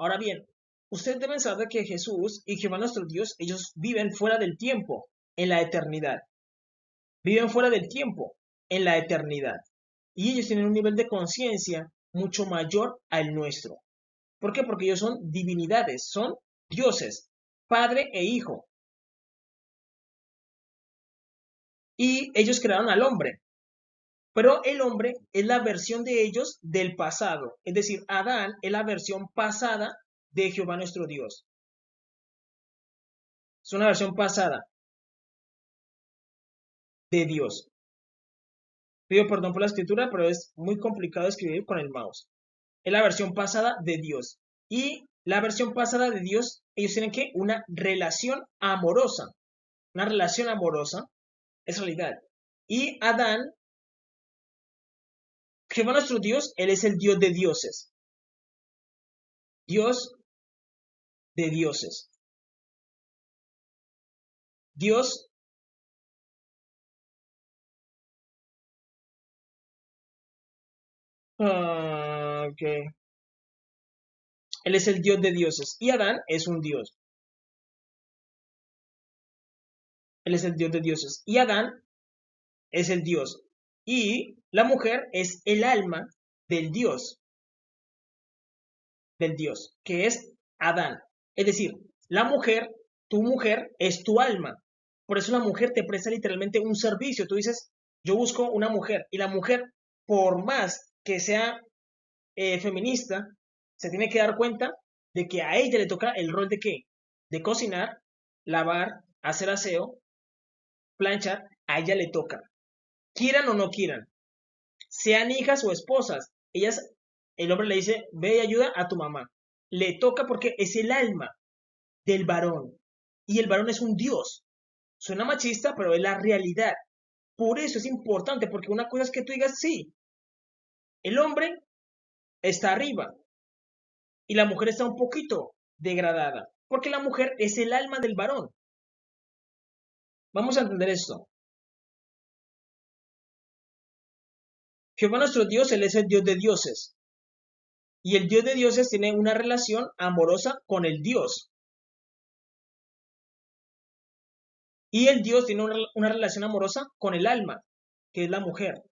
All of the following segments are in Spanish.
Ahora bien, ustedes deben saber que Jesús y Jehová nuestro Dios, ellos viven fuera del tiempo, en la eternidad. Viven fuera del tiempo, en la eternidad. Y ellos tienen un nivel de conciencia mucho mayor al nuestro. ¿Por qué? Porque ellos son divinidades, son dioses, padre e hijo. Y ellos crearon al hombre. Pero el hombre es la versión de ellos del pasado. Es decir, Adán es la versión pasada de Jehová nuestro Dios. Es una versión pasada de Dios. Pido perdón por la escritura, pero es muy complicado escribir con el mouse. Es la versión pasada de Dios. Y la versión pasada de Dios, ellos tienen que una relación amorosa. Una relación amorosa es realidad. Y Adán, Jehová nuestro Dios, Él es el Dios de dioses. Dios de dioses. Dios ok. Él es el Dios de dioses. Y Adán es un Dios. Él es el Dios de dioses. Y Adán es el Dios. Y la mujer es el alma del Dios. Del Dios, que es Adán. Es decir, la mujer, tu mujer, es tu alma. Por eso la mujer te presta literalmente un servicio. Tú dices, yo busco una mujer. Y la mujer, por más que sea feminista, se tiene que dar cuenta de que a ella le toca el rol de qué? De cocinar, lavar, hacer aseo, planchar, a ella le toca. Quieran o no quieran, sean hijas o esposas, ellas, el hombre le dice, ve y ayuda a tu mamá. Le toca porque es el alma del varón. Y el varón es un dios. Suena machista, pero es la realidad. Por eso es importante, porque una cosa es que tú digas, sí, el hombre está arriba y la mujer está un poquito degradada, porque la mujer es el alma del varón. Vamos a entender esto. Jehová nuestro Dios, Él es el Dios de dioses. Y el Dios de dioses tiene una relación amorosa con el Dios. Y el Dios tiene una relación amorosa con el alma, que es la mujer.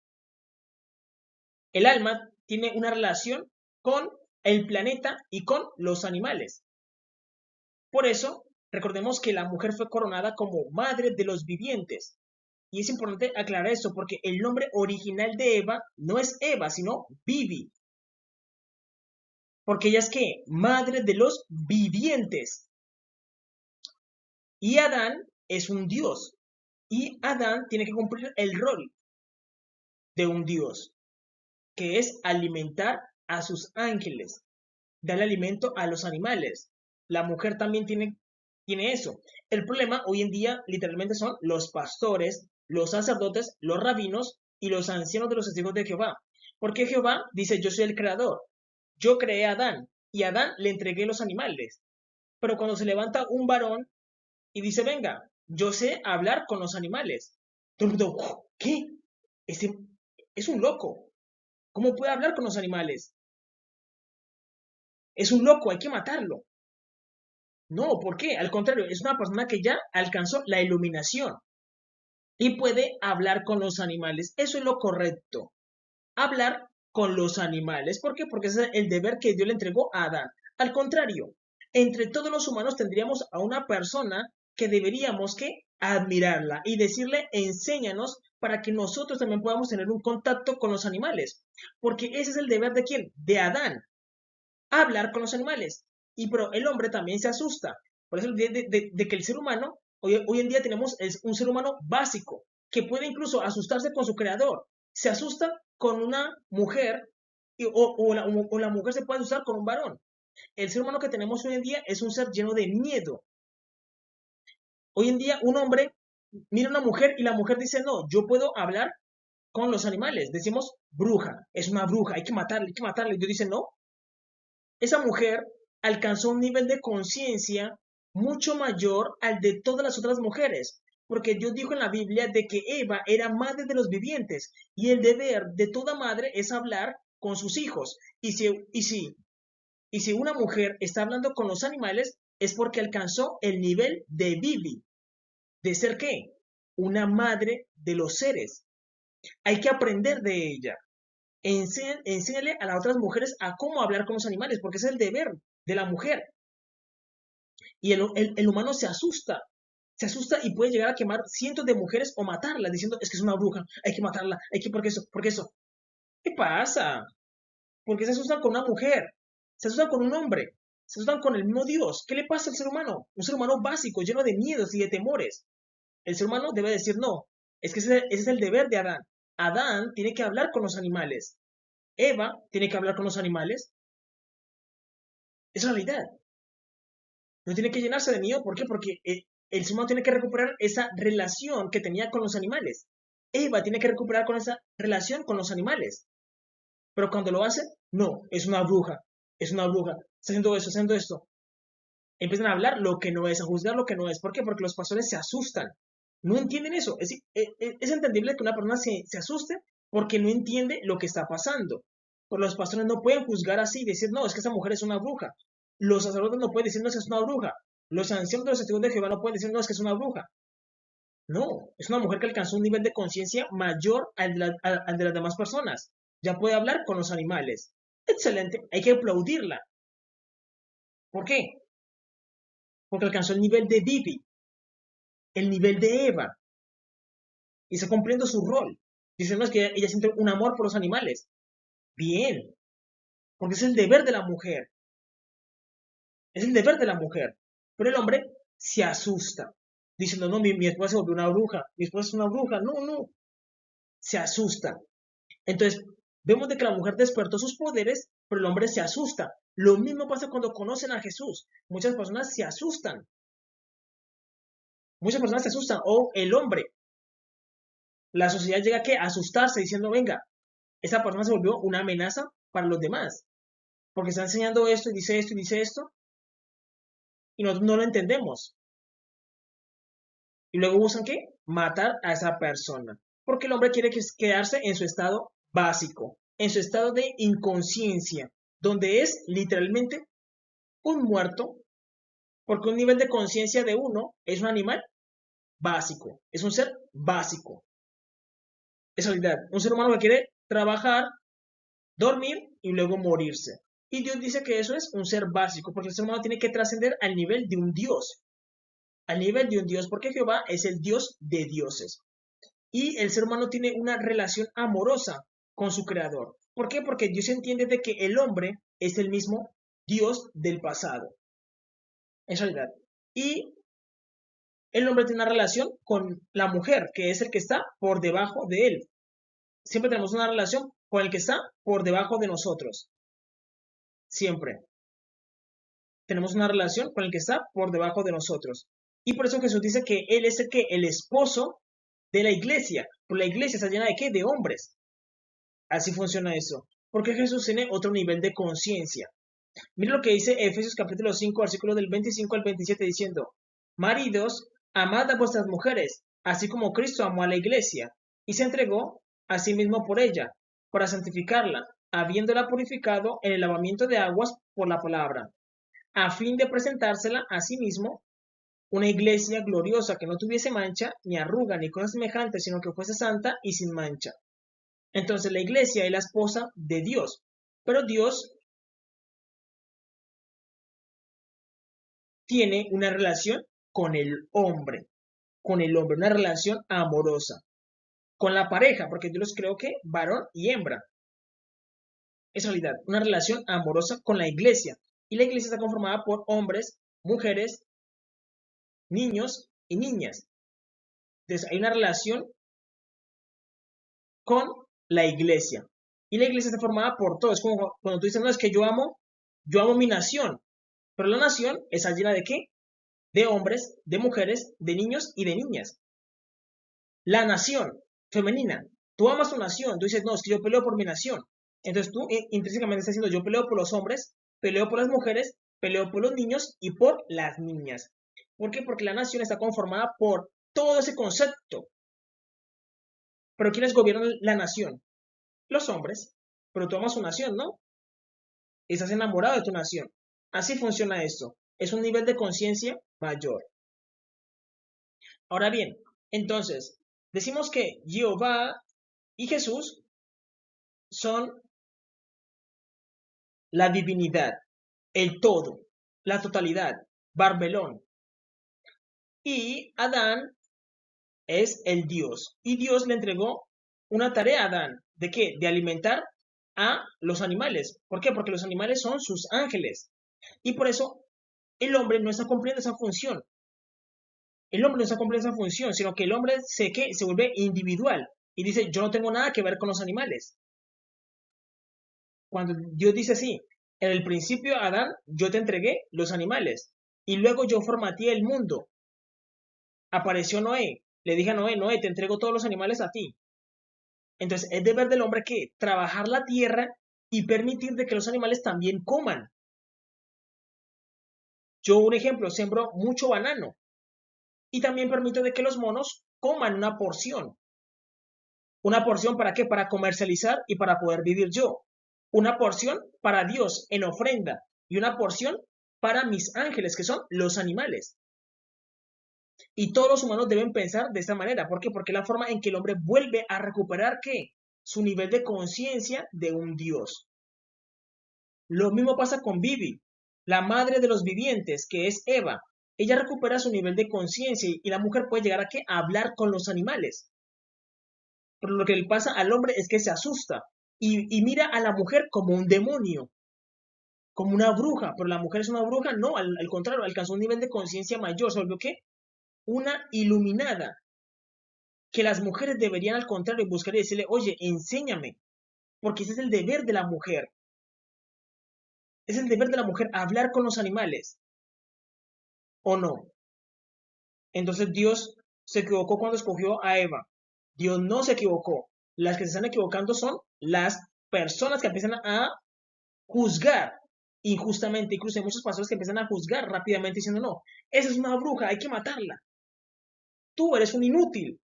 El alma tiene una relación con el planeta y con los animales. Por eso, recordemos que la mujer fue coronada como madre de los vivientes. Y es importante aclarar esto porque el nombre original de Eva no es Eva, sino Vivi. Porque ella es ¿qué? Madre de los vivientes. Y Adán es un dios. Y Adán tiene que cumplir el rol de un dios, que es alimentar a sus ángeles, darle alimento a los animales. La mujer también tiene eso. El problema hoy en día literalmente son los pastores, los sacerdotes, los rabinos y los ancianos de los testigos de Jehová. Porque Jehová dice, yo soy el creador. Yo creé a Adán y a Adán le entregué los animales. Pero cuando se levanta un varón y dice, venga, yo sé hablar con los animales. Todo el mundo, ¿qué? Este es un loco. ¿Cómo puede hablar con los animales? Es un loco, hay que matarlo. No, ¿por qué? Al contrario, es una persona que ya alcanzó la iluminación y puede hablar con los animales. Eso es lo correcto. Hablar con los animales. ¿Por qué? Porque ese es el deber que Dios le entregó a Adán. Al contrario, entre todos los humanos tendríamos a una persona que deberíamos que admirarla y decirle, enséñanos para que nosotros también podamos tener un contacto con los animales. Porque ese es el deber de quién? De Adán. Hablar con los animales. Y pero el hombre también se asusta. Por eso de que el ser humano, hoy en día tenemos un ser humano básico, que puede incluso asustarse con su creador. Se asusta con una mujer o la mujer se puede asustar con un varón. El ser humano que tenemos hoy en día es un ser lleno de miedo. Hoy en día un hombre mira a una mujer y la mujer dice, no, yo puedo hablar con los animales. Decimos, bruja, es una bruja, hay que matarle, hay que matarle. Y Dios dice, no, esa mujer alcanzó un nivel de conciencia mucho mayor al de todas las otras mujeres, porque Dios dijo en la Biblia de que Eva era madre de los vivientes y el deber de toda madre es hablar con sus hijos. Y si Y si una mujer está hablando con los animales, es porque alcanzó el nivel de Bibi. ¿De ser qué? Una madre de los seres. Hay que aprender de ella. Enséñale a las otras mujeres a cómo hablar con los animales, porque ese es el deber de la mujer. Y el humano se asusta y puede llegar a quemar cientos de mujeres o matarlas, diciendo, es que es una bruja, hay que matarla, porque eso. ¿Qué pasa? ¿Por qué se asustan con una mujer? Se asustan con un hombre, se asustan con el mismo Dios. ¿Qué le pasa al ser humano? Un ser humano básico, lleno de miedos y de temores. El ser humano debe decir no. Es que ese es el deber de Adán. Adán tiene que hablar con los animales. Eva tiene que hablar con los animales. Es realidad. No tiene que llenarse de miedo. ¿Por qué? Porque el ser humano tiene que recuperar esa relación que tenía con los animales. Eva tiene que recuperar con esa relación con los animales. Pero cuando lo hace, no, es una bruja. Es una bruja. Está haciendo eso, está haciendo esto. Empiezan a hablar lo que no es, a juzgar lo que no es. ¿Por qué? Porque los pastores se asustan. No entienden eso. Es entendible que una persona se asuste porque no entiende lo que está pasando. Pero los pastores no pueden juzgar así y decir, no, es que esa mujer es una bruja. Los sacerdotes no pueden decir, no, es que es una bruja. Los ancianos de los testigos de Jehová no pueden decir, no, es que es una bruja. No, es una mujer que alcanzó un nivel de conciencia mayor al de las demás personas. Ya puede hablar con los animales. Excelente, hay que aplaudirla. ¿Por qué? Porque alcanzó el nivel de Bibi, el nivel de Eva, y está cumpliendo su rol. Diciendo que ella siente un amor por los animales. Bien, porque es el deber de la mujer. Es el deber de la mujer. Pero el hombre se asusta, diciendo, no, mi esposa se volvió una bruja, mi esposa es una bruja. No, no, se asusta. Entonces, vemos de que la mujer despertó sus poderes, pero el hombre se asusta. Lo mismo pasa cuando conocen a Jesús. Muchas personas se asustan. Muchas personas se asustan. O el hombre. La sociedad llega a asustarse diciendo, venga, esa persona se volvió una amenaza para los demás. Porque está enseñando esto y dice esto y dice esto. Y nosotros no lo entendemos. Y luego buscan ¿qué? Matar a esa persona. Porque el hombre quiere quedarse en su estado básico, en su estado de inconsciencia, donde es literalmente un muerto, porque un nivel de conciencia de uno es un animal básico, es un ser básico. Es realidad, un ser humano que quiere trabajar, dormir y luego morirse. Y Dios dice que eso es un ser básico, porque el ser humano tiene que trascender al nivel de un Dios. Al nivel de un Dios, porque Jehová es el Dios de dioses. Y el ser humano tiene una relación amorosa con su creador. ¿Por qué? Porque Dios entiende de que el hombre es el mismo Dios del pasado. En realidad. Y el hombre tiene una relación con la mujer, que es el que está por debajo de él. Siempre tenemos una relación con el que está por debajo de nosotros. Siempre. Tenemos una relación con el que está por debajo de nosotros. Y por eso Jesús dice que Él es el esposo de la iglesia. Pero la iglesia está llena de ¿qué? De hombres. Así funciona eso. Porque Jesús tiene otro nivel de conciencia. Mira lo que dice Efesios capítulo 5, versículos del 25 al 27, diciendo, maridos, amad a vuestras mujeres, así como Cristo amó a la iglesia, y se entregó a sí mismo por ella, para santificarla, habiéndola purificado en el lavamiento de aguas por la palabra, a fin de presentársela a sí mismo una iglesia gloriosa que no tuviese mancha, ni arruga, ni cosa semejante, sino que fuese santa y sin mancha. Entonces la iglesia es la esposa de Dios, pero Dios tiene una relación con el hombre, una relación amorosa, con la pareja, porque yo los creo que varón y hembra. Es realidad, una relación amorosa con la iglesia. Y la iglesia está conformada por hombres, mujeres, niños y niñas. Entonces hay una relación con la iglesia. Y la iglesia está formada por todos. Es como cuando tú dices, no, es que yo amo mi nación. Pero la nación está llena de ¿qué? De hombres, de mujeres, de niños y de niñas. La nación femenina. Tú amas tu nación. Tú dices, no, es que yo peleo por mi nación. Entonces tú intrínsecamente estás diciendo, yo peleo por los hombres, peleo por las mujeres, peleo por los niños y por las niñas. ¿Por qué? Porque la nación está conformada por todo ese concepto. Pero ¿quiénes gobiernan la nación? Los hombres. Pero tú amas su nación, ¿no? estás enamorado de tu nación. Así funciona esto. Es un nivel de conciencia mayor. Ahora bien, entonces, decimos que Jehová y Jesús son la divinidad, el todo, la totalidad, Barbelón. Y Adán es el Dios. Y Dios le entregó una tarea a Adán. ¿De qué? De alimentar a los animales. ¿Por qué? Porque los animales son sus ángeles. Y por eso el hombre no está cumpliendo esa función. El hombre no está cumpliendo esa función, sino que el hombre se vuelve individual y dice, yo no tengo nada que ver con los animales. Cuando Dios dice así, en el principio, Adán, yo te entregué los animales y luego yo formateé el mundo. Apareció Noé, le dije a Noé, Noé, te entrego todos los animales a ti. Entonces, es deber del hombre que trabajar la tierra y permitir de que los animales también coman. Yo, un ejemplo, sembro mucho banano y también permito de que los monos coman una porción. ¿Una porción para qué? Para comercializar y para poder vivir yo. Una porción para Dios en ofrenda y una porción para mis ángeles, que son los animales. Y todos los humanos deben pensar de esta manera. ¿Por qué? Porque es la forma en que el hombre vuelve a recuperar ¿qué? Su nivel de conciencia de un Dios. Lo mismo pasa con Vivi, la madre de los vivientes, que es Eva. Ella recupera su nivel de conciencia y la mujer puede llegar a ¿qué? A hablar con los animales. Pero lo que le pasa al hombre es que se asusta y mira a la mujer como un demonio, como una bruja. Pero la mujer es una bruja, no, al contrario, alcanzó un nivel de conciencia mayor. ¿Se volvió qué? Una iluminada. Que las mujeres deberían al contrario buscar y decirle, oye, enséñame, porque ese es el deber de la mujer. Es el deber de la mujer hablar con los animales, ¿o no? Entonces Dios se equivocó cuando escogió a Eva. Dios no se equivocó. Las que se están equivocando son las personas que empiezan a juzgar injustamente. Incluso hay muchos pastores que empiezan a juzgar rápidamente diciendo, no, esa es una bruja, hay que matarla. Tú eres un inútil.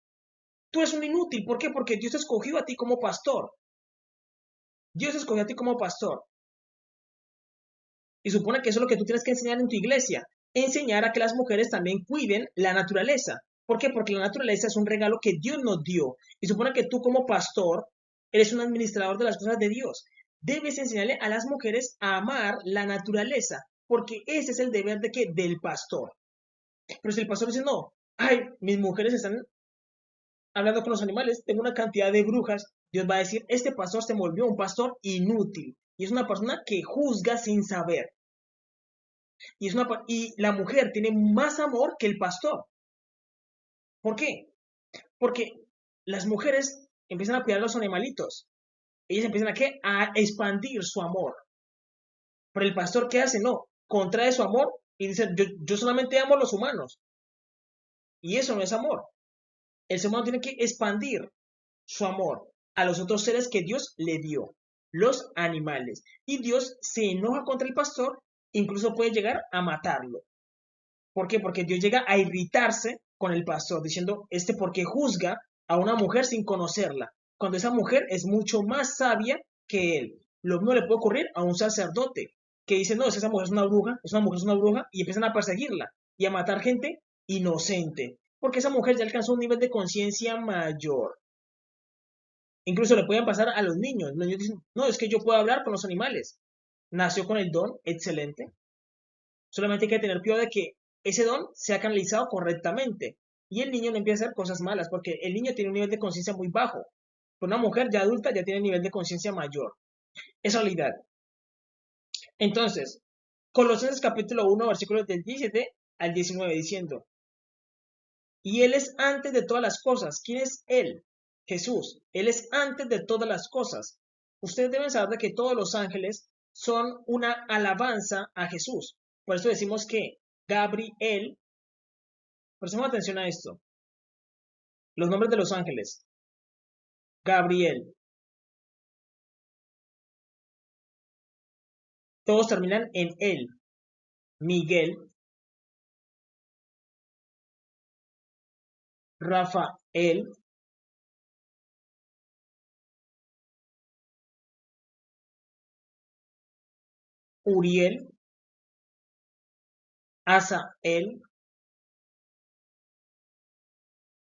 Tú eres un inútil. ¿Por qué? Porque Dios te escogió a ti como pastor. Dios te escogió a ti como pastor. Y supone que eso es lo que tú tienes que enseñar en tu iglesia. Enseñar a que las mujeres también cuiden la naturaleza. ¿Por qué? Porque la naturaleza es un regalo que Dios nos dio. Y supone que tú como pastor eres un administrador de las cosas de Dios. Debes enseñarle a las mujeres a amar la naturaleza. Porque ese es el deber de qué? Del pastor. Pero si el pastor dice, no, ay, mis mujeres están hablando con los animales, tengo una cantidad de brujas, Dios va a decir, este pastor se volvió un pastor inútil. Y es una persona que juzga sin saber. Y la mujer tiene más amor que el pastor. ¿Por qué? Porque las mujeres empiezan a cuidar a los animalitos. Ellas empiezan a ¿qué? A expandir su amor. Pero el pastor, ¿qué hace? No, contrae su amor y dice, yo solamente amo a los humanos. Y eso no es amor. El ser humano tiene que expandir su amor a los otros seres que Dios le dio, los animales. Y Dios se enoja contra el pastor, incluso puede llegar a matarlo. ¿Por qué? Porque Dios llega a irritarse con el pastor, diciendo, ¿por qué juzga a una mujer sin conocerla? Cuando esa mujer es mucho más sabia que él. Lo mismo le puede ocurrir a un sacerdote, que dice, no, esa mujer es una bruja, es una mujer es una bruja, y empiezan a perseguirla y a matar gente inocente, porque esa mujer ya alcanzó un nivel de conciencia mayor. Incluso le pueden pasar a los niños. Los niños dicen, no, es que yo puedo hablar con los animales. Nació con el don, excelente. Solamente hay que tener cuidado de que ese don sea canalizado correctamente. Y el niño no empieza a hacer cosas malas, porque el niño tiene un nivel de conciencia muy bajo. Pero una mujer ya adulta ya tiene un nivel de conciencia mayor. Es realidad. Entonces, Colosenses capítulo 1, versículos del 17 al 19, diciendo, y Él es antes de todas las cosas. ¿Quién es Él? Jesús. Él es antes de todas las cosas. Ustedes deben saber de que todos los ángeles son una alabanza a Jesús. Por eso decimos que Gabriel, prestemos atención a esto, los nombres de los ángeles. Gabriel. Todos terminan en él. Miguel, Rafael, Uriel, Asael.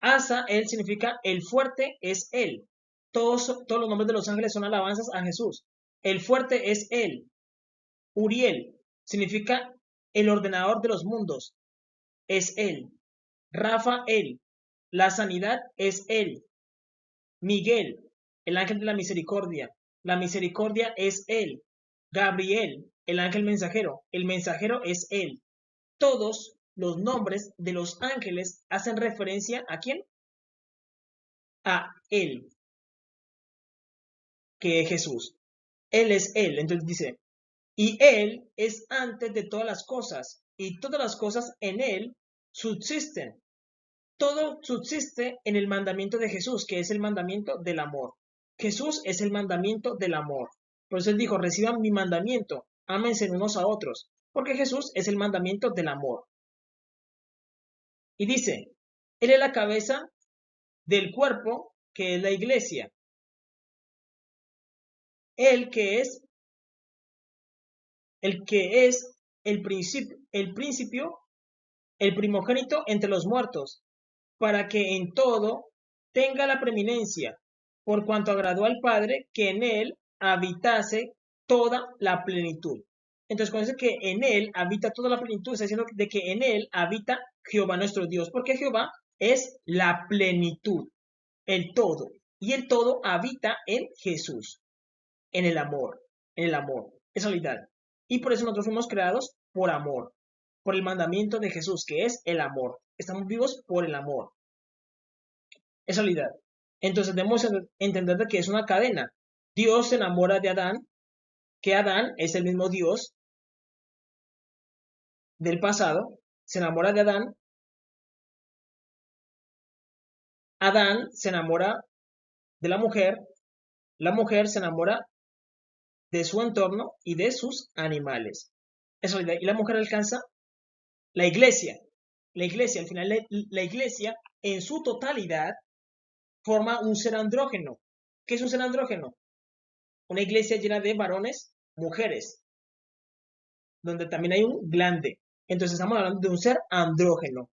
Asael significa el fuerte es él. Todos los nombres de los ángeles son alabanzas a Jesús. El fuerte es él. Uriel significa el ordenador de los mundos. Es él. Rafael, la sanidad es él. Miguel, el ángel de la misericordia. La misericordia es él. Gabriel, el ángel mensajero. El mensajero es él. Todos los nombres de los ángeles hacen referencia ¿a quién? A él, que es Jesús. Él es él. Entonces dice, y él es antes de todas las cosas, y todas las cosas en él subsisten. Todo subsiste en el mandamiento de Jesús, que es el mandamiento del amor. Jesús es el mandamiento del amor. Por eso él dijo, reciban mi mandamiento, ámense unos a otros, porque Jesús es el mandamiento del amor. Y dice, él es la cabeza del cuerpo, que es la iglesia. Él que es el principio, el primogénito entre los muertos, para que en todo tenga la preeminencia, por cuanto agradó al Padre que en él habitase toda la plenitud. Entonces, cuando dice que en él habita toda la plenitud, está diciendo de que en él habita Jehová nuestro Dios, porque Jehová es la plenitud, el todo, y el todo habita en Jesús, en el amor, es realidad. Y por eso nosotros fuimos creados por amor, por el mandamiento de Jesús, que es el amor. Estamos vivos por el amor. Es realidad. Entonces debemos entender que es una cadena. Dios se enamora de Adán, que Adán es el mismo Dios del pasado, se enamora de Adán. Adán se enamora de la mujer se enamora de su entorno y de sus animales. Es realidad. Y la mujer alcanza la iglesia. La iglesia, al final, la iglesia en su totalidad forma un ser andrógeno. ¿Qué es un ser andrógeno? Una iglesia llena de varones, mujeres, donde también hay un glande. Entonces estamos hablando de un ser andrógeno,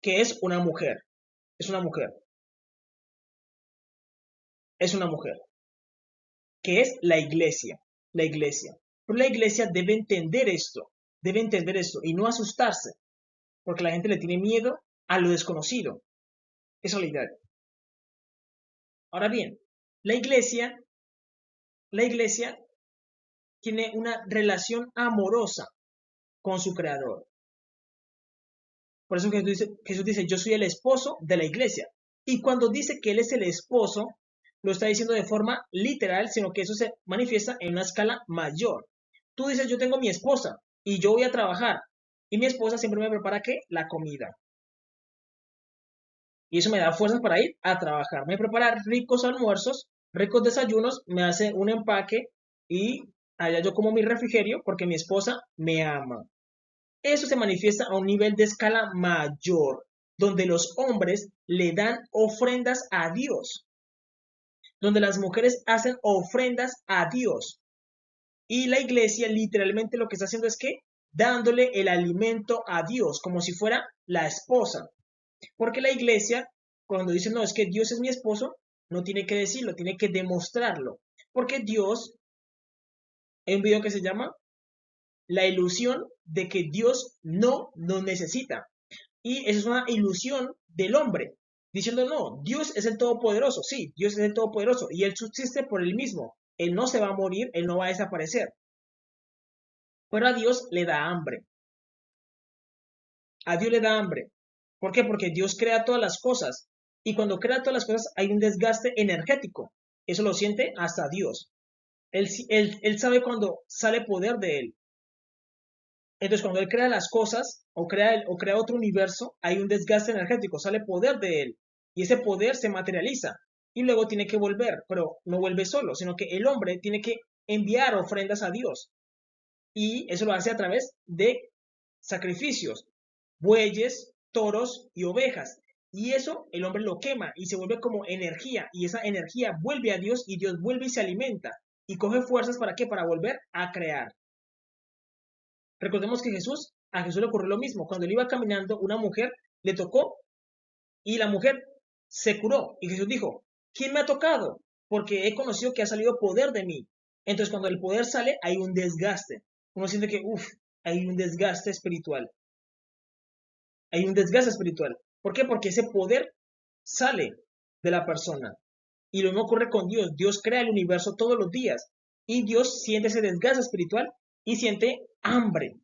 que es una mujer, es una mujer, que es la iglesia. Pero la iglesia debe entender esto y no asustarse, porque la gente le tiene miedo a lo desconocido. Es realidad. Ahora bien, la iglesia tiene una relación amorosa con su creador. Por eso Jesús dice, yo soy el esposo de la iglesia. Y cuando dice que él es el esposo, lo está diciendo de forma literal, sino que eso se manifiesta en una escala mayor. Tú dices, yo tengo mi esposa y yo voy a trabajar. Y mi esposa siempre me prepara, ¿qué? La comida. Y eso me da fuerzas para ir a trabajar. Me prepara ricos almuerzos, ricos desayunos, me hace un empaque y allá yo como mi refrigerio porque mi esposa me ama. Eso se manifiesta a un nivel de escala mayor, donde los hombres le dan ofrendas a Dios, donde las mujeres hacen ofrendas a Dios. Y la iglesia literalmente lo que está haciendo es que dándole el alimento a Dios, como si fuera la esposa. Porque la iglesia, cuando dice, no, es que Dios es mi esposo, no tiene que decirlo, tiene que demostrarlo. Porque Dios, hay un video que se llama La ilusión de que Dios no nos necesita. Y esa es una ilusión del hombre, diciendo, no, Dios es el Todopoderoso. Sí, Dios es el Todopoderoso y Él subsiste por Él mismo. Él no se va a morir, Él no va a desaparecer. Pero a Dios le da hambre. A Dios le da hambre. ¿Por qué? Porque Dios crea todas las cosas. Y cuando crea todas las cosas hay un desgaste energético. Eso lo siente hasta Dios. Él sabe cuando sale poder de Él. Entonces, cuando Él crea las cosas o crea otro universo, hay un desgaste energético, sale poder de Él. Y ese poder se materializa. Y luego tiene que volver, pero no vuelve solo, sino que el hombre tiene que enviar ofrendas a Dios. Y eso lo hace a través de sacrificios, bueyes, toros y ovejas. Y eso el hombre lo quema y se vuelve como energía. Y esa energía vuelve a Dios y Dios vuelve y se alimenta. y coge fuerzas ¿para qué? Para volver a crear. Recordemos que a Jesús le ocurrió lo mismo. Cuando él iba caminando, una mujer le tocó y la mujer se curó. Y Jesús dijo, ¿quién me ha tocado? Porque he conocido que ha salido poder de mí. Entonces, cuando el poder sale, hay un desgaste. Uno siente que, hay un desgaste espiritual. Hay un desgaste espiritual. ¿Por qué? Porque ese poder sale de la persona. Y lo mismo ocurre con Dios. Dios crea el universo todos los días. Y Dios siente ese desgaste espiritual y siente hambre.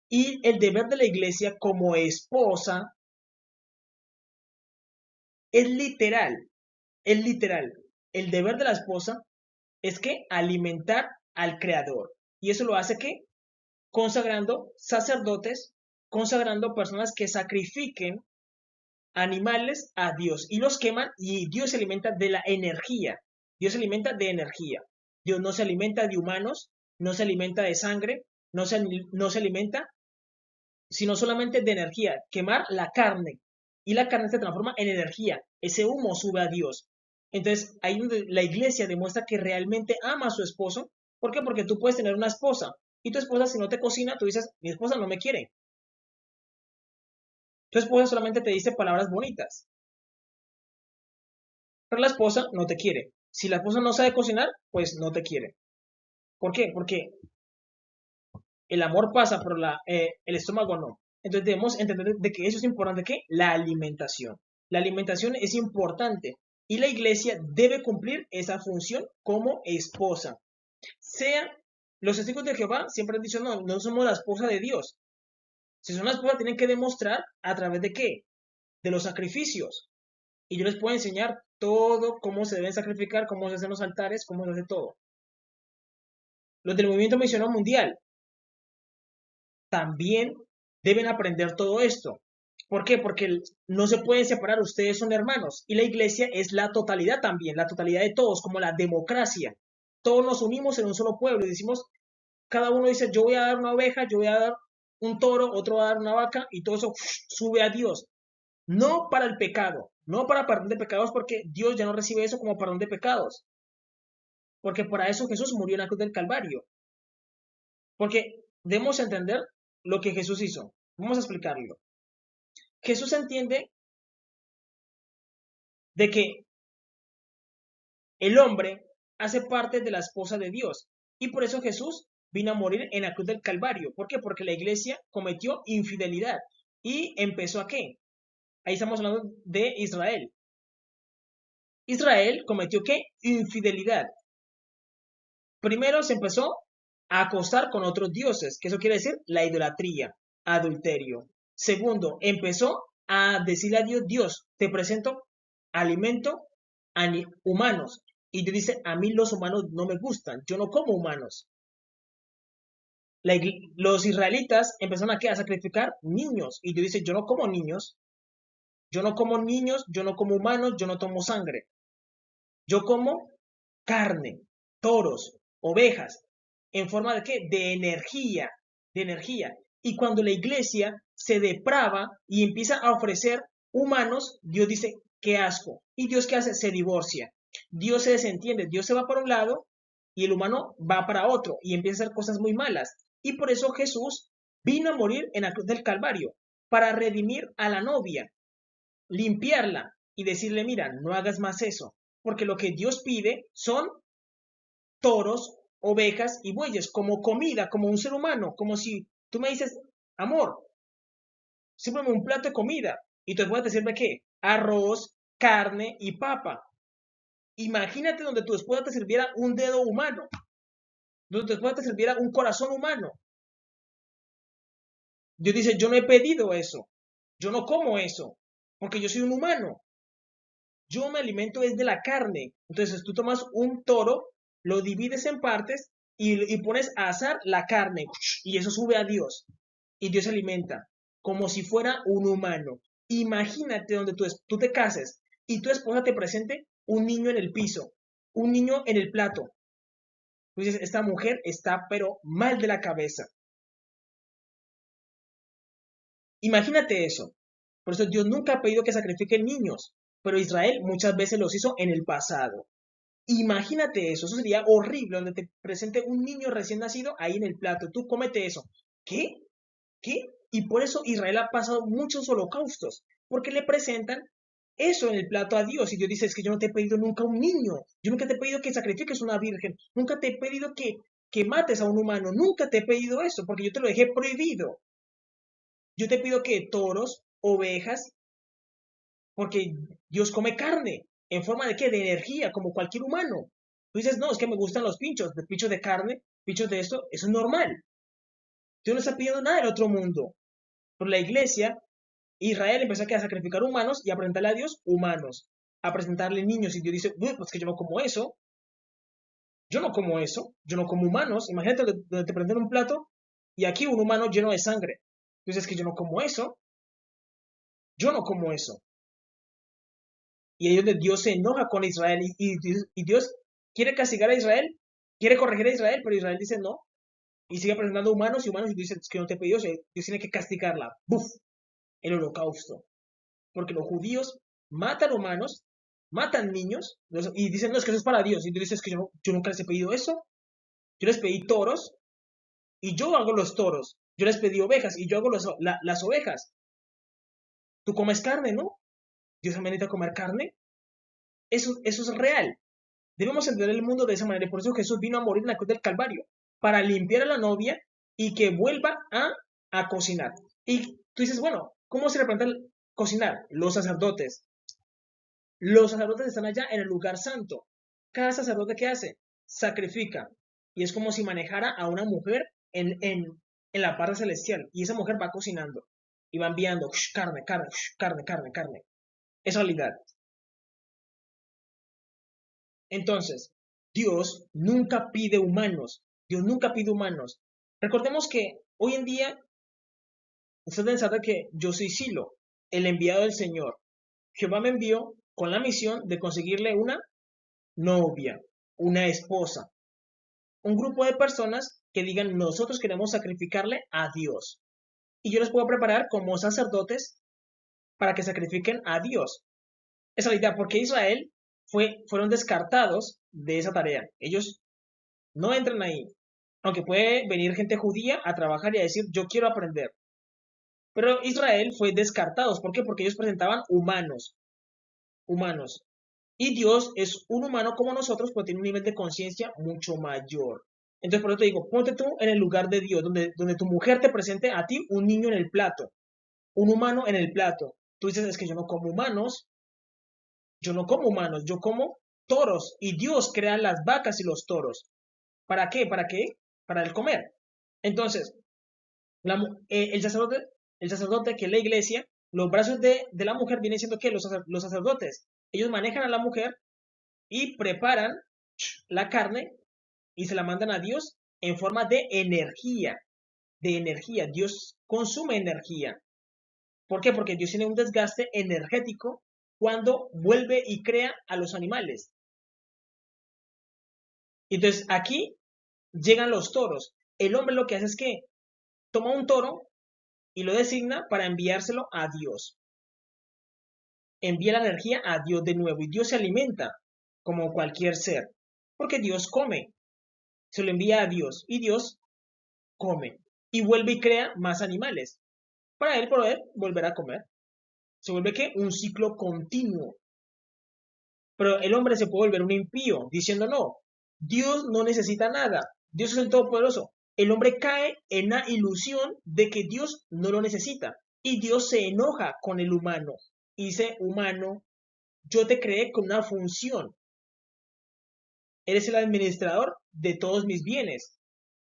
Y el deber de la iglesia como esposa es literal. Es literal. El deber de la esposa es que alimentar al creador. Y eso lo hace que consagrando sacerdotes, consagrando personas que sacrifiquen animales a Dios y los queman y Dios se alimenta de la energía. Dios se alimenta de energía. Dios no se alimenta de humanos, no se alimenta de sangre, no se alimenta, sino solamente de energía. Quemar la carne y la carne se transforma en energía. Ese humo sube a Dios. Entonces, ahí donde la iglesia demuestra que realmente ama a su esposo. ¿Por qué? Porque tú puedes tener una esposa y tu esposa si no te cocina, tú dices, mi esposa no me quiere. Tu esposa solamente te dice palabras bonitas. Pero la esposa no te quiere. Si la esposa no sabe cocinar, pues no te quiere. ¿Por qué? Porque el amor pasa, pero el estómago no. Entonces debemos entender de que eso es importante, que la alimentación. La alimentación es importante y la iglesia debe cumplir esa función como esposa. Sea, los testigos de Jehová siempre han dicho, no, no somos la esposa de Dios. Si son la esposa, tienen que demostrar a través de qué? De los sacrificios. Y yo les puedo enseñar todo, cómo se deben sacrificar, cómo se hacen los altares, cómo se hace todo. Los del movimiento misionero mundial también deben aprender todo esto. ¿Por qué? Porque no se pueden separar, ustedes son hermanos. Y la iglesia es la totalidad también, la totalidad de todos, como la democracia. Todos nos unimos en un solo pueblo y decimos, cada uno dice, yo voy a dar una oveja, yo voy a dar un toro, otro va a dar una vaca, y todo eso sube a Dios. No para el pecado, no para perdón de pecados, porque Dios ya no recibe eso como perdón de pecados. Porque para eso Jesús murió en la cruz del Calvario. Porque debemos entender lo que Jesús hizo. Vamos a explicarlo. Jesús entiende de que el hombre hace parte de la esposa de Dios. Y por eso Jesús vino a morir en la cruz del Calvario. ¿Por qué? Porque la iglesia cometió infidelidad. ¿Y empezó a qué? Ahí estamos hablando de Israel. Israel cometió qué? Infidelidad. Primero se empezó a acostar con otros dioses, que eso quiere decir la idolatría, adulterio. Segundo, empezó a decirle a Dios, Dios, te presento alimento a humanos. Y Dios dice, a mí los humanos no me gustan, yo no como humanos. Los israelitas empezaron a sacrificar niños. Y Dios dice, yo no como niños, yo no como niños, yo no como humanos, yo no tomo sangre. Yo como carne, toros, ovejas, en forma de qué? De energía, de energía. Y cuando la iglesia se deprava y empieza a ofrecer humanos, Dios dice, qué asco. ¿Y Dios qué hace? Se divorcia. Dios se desentiende, Dios se va para un lado y el humano va para otro y empieza a hacer cosas muy malas. Y por eso Jesús vino a morir en la cruz del Calvario, para redimir a la novia, limpiarla y decirle, mira, no hagas más eso, porque lo que Dios pide son toros, ovejas y bueyes, como comida, como un ser humano, como si tú me dices, amor, sírveme un plato de comida, y tu esposa te sirve ¿qué? Arroz, carne y papa. Imagínate donde tu esposa te sirviera un dedo humano, donde tu esposa te sirviera un corazón humano. Dios dice, yo no he pedido eso, yo no como eso, porque yo soy un humano. Yo me alimento es de la carne. Entonces tú tomas un toro, lo divides en partes y pones a asar la carne y eso sube a Dios. Y Dios se alimenta como si fuera un humano. Imagínate donde tú te cases y tu esposa te presente un niño en el piso, un niño en el plato. Tú dices, esta mujer está pero mal de la cabeza. Imagínate eso. Por eso Dios nunca ha pedido que sacrifiquen niños, pero Israel muchas veces los hizo en el pasado. Imagínate eso sería horrible, donde te presente un niño recién nacido ahí en el plato. Tú cómete eso. ¿Qué? ¿Qué? Y por eso Israel ha pasado muchos holocaustos, porque le presentan eso en el plato a Dios. Y Dios dice, es que yo no te he pedido nunca un niño, yo nunca te he pedido que sacrifiques una virgen, nunca te he pedido que mates a un humano, nunca te he pedido eso, porque yo te lo dejé prohibido. Yo te pido que toros, ovejas, porque Dios come carne, ¿en forma de qué? De energía, como cualquier humano. Tú dices, no, es que me gustan los pinchos de carne, pinchos de esto, eso es normal. Dios no está pidiendo nada del otro mundo. Por la iglesia, Israel empezó a sacrificar humanos y a presentarle a Dios humanos, a presentarle niños. Y Dios dice, "Uy, pues que yo no como eso, yo no como eso, yo no como humanos. Imagínate donde te prenden un plato y aquí un humano lleno de sangre. Tú dices que yo no como eso, yo no como eso. Y ahí es donde Dios se enoja con Israel y Dios quiere castigar a Israel, quiere corregir a Israel, pero Israel dice no. Y sigue presentando humanos y humanos y dice es que no te pidió, Dios tiene que castigarla. ¡Buf! El holocausto. Porque los judíos matan humanos, matan niños, y dicen, no, es que eso es para Dios. Y Dios dice, es que yo nunca les he pedido eso. Yo les pedí toros, y yo hago los toros. Yo les pedí ovejas, y yo hago las ovejas. Tú comes carne, ¿no? Dios también necesita comer carne. Eso es real. Debemos entender el mundo de esa manera. Y por eso Jesús vino a morir en la cruz del Calvario. Para limpiar a la novia y que vuelva a cocinar. Y tú dices, bueno, ¿cómo se representa cocinar? Los sacerdotes. Los sacerdotes están allá en el lugar santo. Cada sacerdote que hace, sacrifica. Y es como si manejara a una mujer en la parte celestial. Y esa mujer va cocinando. Y va enviando carne, carne, carne, carne, carne. Es realidad. Entonces, Dios nunca pide humanos. Dios nunca pide humanos. Recordemos que hoy en día, usted debe saber que yo soy Silo, el enviado del Señor. Jehová me envió con la misión de conseguirle una novia, una esposa, un grupo de personas que digan nosotros queremos sacrificarle a Dios. Y yo les puedo preparar como sacerdotes para que sacrifiquen a Dios. Esa es la idea, porque Israel fueron descartados de esa tarea. Ellos no entran ahí. Aunque puede venir gente judía a trabajar y a decir yo quiero aprender. Pero Israel fue descartados. ¿Por qué? Porque ellos presentaban humanos. Humanos. Y Dios es un humano como nosotros, pero tiene un nivel de conciencia mucho mayor. Entonces, por eso te digo, ponte tú en el lugar de Dios, donde tu mujer te presente a ti un niño en el plato, un humano en el plato. Tú dices, es que yo no como humanos, yo como toros. Y Dios crea las vacas y los toros. ¿Para qué? ¿Para qué? Para el comer. Entonces, el sacerdote que es la iglesia, los brazos de la mujer vienen siendo que los sacerdotes. Ellos manejan a la mujer y preparan la carne y se la mandan a Dios en forma de energía, de energía. Dios consume energía. ¿Por qué? Porque Dios tiene un desgaste energético cuando vuelve y crea a los animales. Entonces aquí llegan los toros. El hombre lo que hace es que toma un toro y lo designa para enviárselo a Dios. Envía la energía a Dios de nuevo y Dios se alimenta como cualquier ser, porque Dios come, se lo envía a Dios y Dios come y vuelve y crea más animales para él poder volver a comer. Se vuelve que un ciclo continuo. Pero el hombre se puede volver un impío diciendo no, Dios no necesita nada, Dios es el Todopoderoso. El hombre cae en la ilusión de que Dios no lo necesita y Dios se enoja con el humano y dice, humano, yo te creé con una función, eres el administrador de todos mis bienes.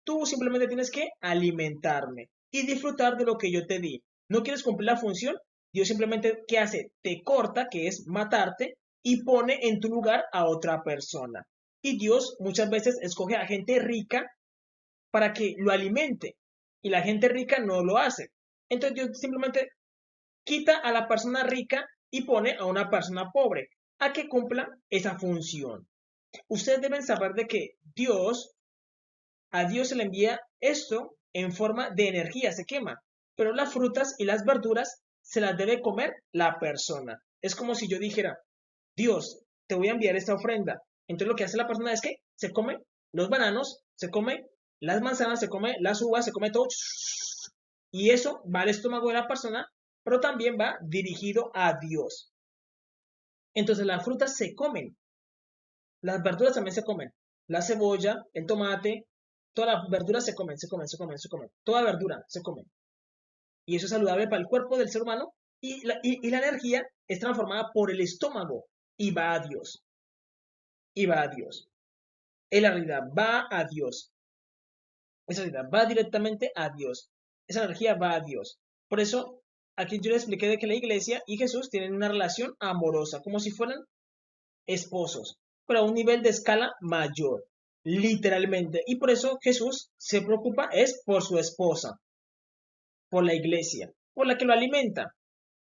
Tú simplemente tienes que alimentarme y disfrutar de lo que yo te di. ¿No quieres cumplir la función? Dios simplemente, ¿qué hace? Te corta, que es matarte, y pone en tu lugar a otra persona. Y Dios muchas veces escoge a gente rica para que lo alimente. Y la gente rica no lo hace. Entonces Dios simplemente quita a la persona rica y pone a una persona pobre a que cumpla esa función. Ustedes deben saber de que a Dios se le envía esto en forma de energía, se quema, pero las frutas y las verduras se las debe comer la persona. Es como si yo dijera, Dios, te voy a enviar esta ofrenda, Entonces lo que hace la persona es que se come los bananos, se come las manzanas, se come las uvas, se come todo. Y eso va al estómago de la persona, pero también va dirigido a Dios. Entonces las frutas se comen, las verduras también se comen. La cebolla, el tomate, todas las verduras se comen, se comen, se comen, se comen. Toda verdura se come. Y eso es saludable para el cuerpo del ser humano. Y la energía es transformada por el estómago y va a Dios. Y va a Dios. En la realidad va a Dios. Esa realidad va directamente a Dios. Esa energía va a Dios. Por eso, aquí yo les expliqué de que la iglesia y Jesús tienen una relación amorosa, como si fueran esposos, pero a un nivel de escala mayor, literalmente. Y por eso Jesús se preocupa es por su esposa, por la iglesia, por la que lo alimenta.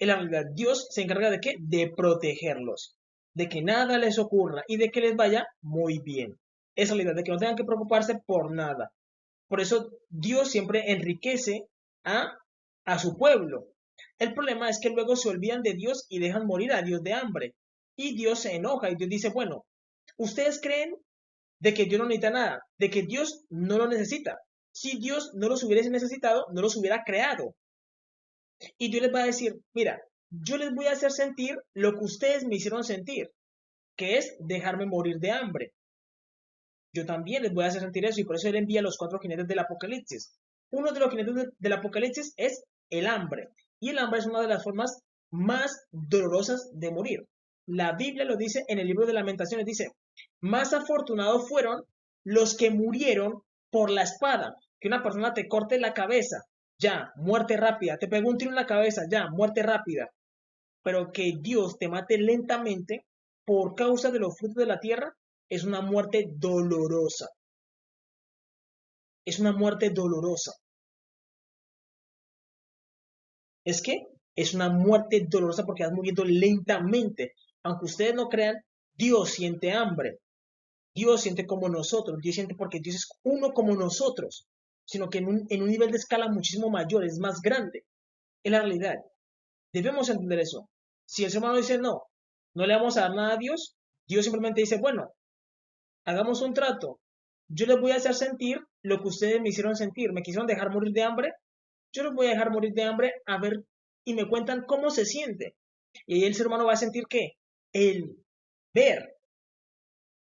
En la realidad, Dios se encarga de qué? De protegerlos, de que nada les ocurra y de que les vaya muy bien. Esa es la idea, de que no tengan que preocuparse por nada. Por eso Dios siempre enriquece a, a su pueblo. El problema es que luego se olvidan de Dios y dejan morir a Dios de hambre. Y Dios se enoja y Dios dice, bueno, ustedes creen de que Dios no necesita nada, de que Dios no lo necesita. Si Dios no los hubiese necesitado, no los hubiera creado. Y Dios les va a decir, mira, yo les voy a hacer sentir lo que ustedes me hicieron sentir, que es dejarme morir de hambre. Yo también les voy a hacer sentir eso y por eso Él envía los 4 jinetes del Apocalipsis. Uno de los jinetes del Apocalipsis es el hambre. Y el hambre es una de las formas más dolorosas de morir. La Biblia lo dice en el libro de Lamentaciones, dice, más afortunados fueron los que murieron por la espada, que una persona te corte la cabeza, ya, muerte rápida, te pegue un tiro en la cabeza, ya, muerte rápida, pero que Dios te mate lentamente por causa de los frutos de la tierra, es una muerte dolorosa. Es una muerte dolorosa. Es que es una muerte dolorosa porque vas muriendo lentamente. Aunque ustedes no crean, Dios siente hambre. Dios siente como nosotros. Dios siente porque Dios es uno como nosotros, sino que en un nivel de escala muchísimo mayor, es más grande. Es la realidad. Debemos entender eso. Si el ser humano dice no, no le vamos a dar nada a Dios, Dios simplemente dice, bueno, hagamos un trato. Yo les voy a hacer sentir lo que ustedes me hicieron sentir. Me quisieron dejar morir de hambre. Yo los voy a dejar morir de hambre a ver y me cuentan cómo se siente. Y ahí el ser humano va a sentir que el ver.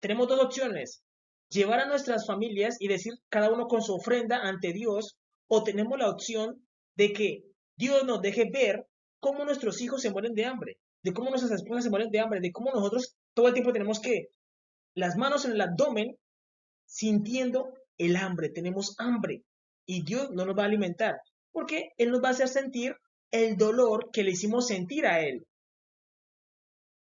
Tenemos dos opciones. Llevar a nuestras familias y decir cada uno con su ofrenda ante Dios. O tenemos la opción de que Dios nos deje ver cómo nuestros hijos se mueren de hambre. De cómo nuestras esposas se mueren de hambre. De cómo nosotros todo el tiempo tenemos que las manos en el abdomen sintiendo el hambre, tenemos hambre y Dios no nos va a alimentar porque Él nos va a hacer sentir el dolor que le hicimos sentir a Él.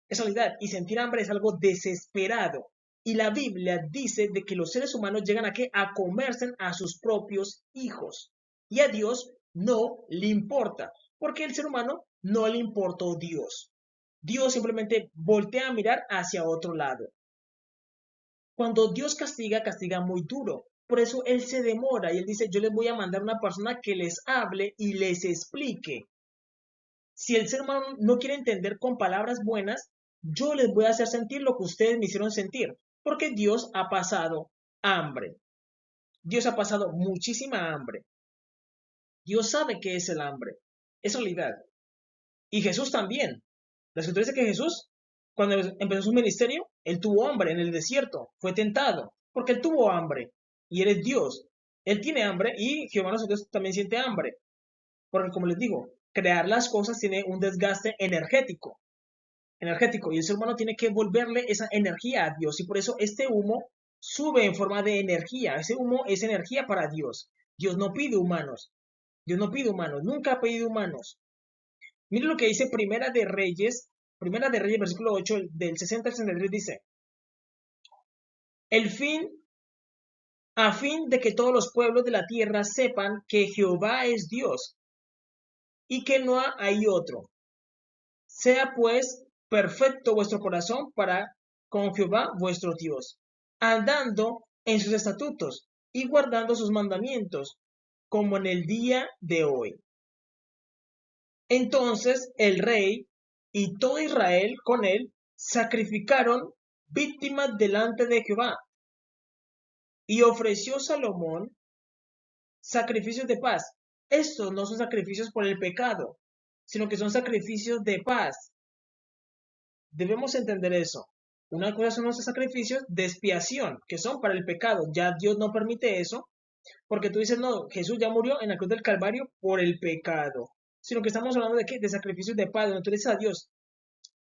Es realidad, y sentir hambre es algo desesperado. Y la Biblia dice de que los seres humanos llegan a qué? A comerse a sus propios hijos. Y a Dios no le importa, porque el ser humano no le importó Dios. Dios simplemente voltea a mirar hacia otro lado. Cuando Dios castiga, castiga muy duro. Por eso Él se demora y Él dice, yo les voy a mandar una persona que les hable y les explique. Si el ser humano no quiere entender con palabras buenas, yo les voy a hacer sentir lo que ustedes me hicieron sentir. Porque Dios ha pasado hambre. Dios ha pasado muchísima hambre. Dios sabe qué es el hambre. Es realidad. Y Jesús también. La escritura dice que Jesús, cuando empezó su ministerio, él tuvo hambre en el desierto, fue tentado, porque él tuvo hambre, y él es Dios. Él tiene hambre y Jehová nosotros también siente hambre. Porque como les digo, crear las cosas tiene un desgaste energético, y el ser humano tiene que volverle esa energía a Dios, y por eso este humo sube en forma de energía. Ese humo es energía para Dios. Dios no pide humanos. Dios no pide humanos, nunca ha pedido humanos. Mire lo que dice Primera de Reyes, versículo 8, del 60 al 63, dice, el fin, a fin de que todos los pueblos de la tierra sepan que Jehová es Dios y que no hay otro. Sea pues perfecto vuestro corazón para con Jehová vuestro Dios, andando en sus estatutos y guardando sus mandamientos, como en el día de hoy. Entonces el rey y todo Israel con él sacrificaron víctimas delante de Jehová. Y ofreció Salomón sacrificios de paz. Estos no son sacrificios por el pecado, sino que son sacrificios de paz. Debemos entender eso. Una cosa son los sacrificios de expiación, que son para el pecado. Ya Dios no permite eso, porque tú dices, no, Jesús ya murió en la cruz del Calvario por el pecado. Sino que estamos hablando de qué? De sacrificios de paz, donde tú le dices a Dios,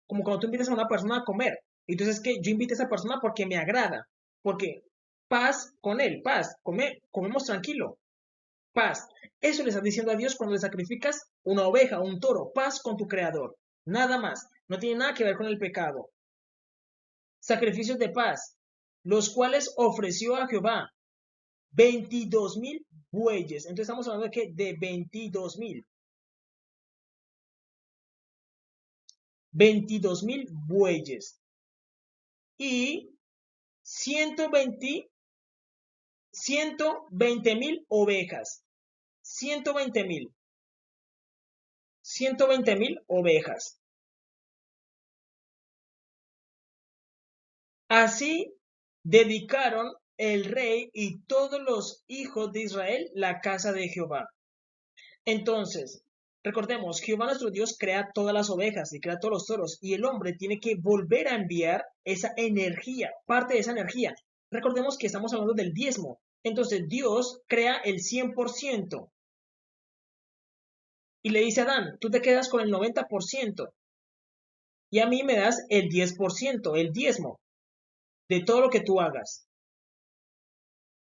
como cuando tú invitas a una persona a comer. Y tú dices que yo invito a esa persona porque me agrada, porque paz con él, paz, comemos tranquilo, paz. Eso le estás diciendo a Dios cuando le sacrificas una oveja, un toro, paz con tu creador. Nada más. No tiene nada que ver con el pecado. Sacrificios de paz, los cuales ofreció a Jehová 22,000 bueyes. Entonces estamos hablando de qué? De 22,000. 22,000 bueyes. Y 120,000 ovejas. 120,000. 120,000 ovejas. Así dedicaron el rey y todos los hijos de Israel la casa de Jehová. Entonces, recordemos, Jehová nuestro Dios crea todas las ovejas y crea todos los toros, y el hombre tiene que volver a enviar esa energía, parte de esa energía. Recordemos que estamos hablando del diezmo. Entonces, Dios crea el 100% y le dice a Adán, tú te quedas con el 90% y a mí me das el 10%, el diezmo de todo lo que tú hagas,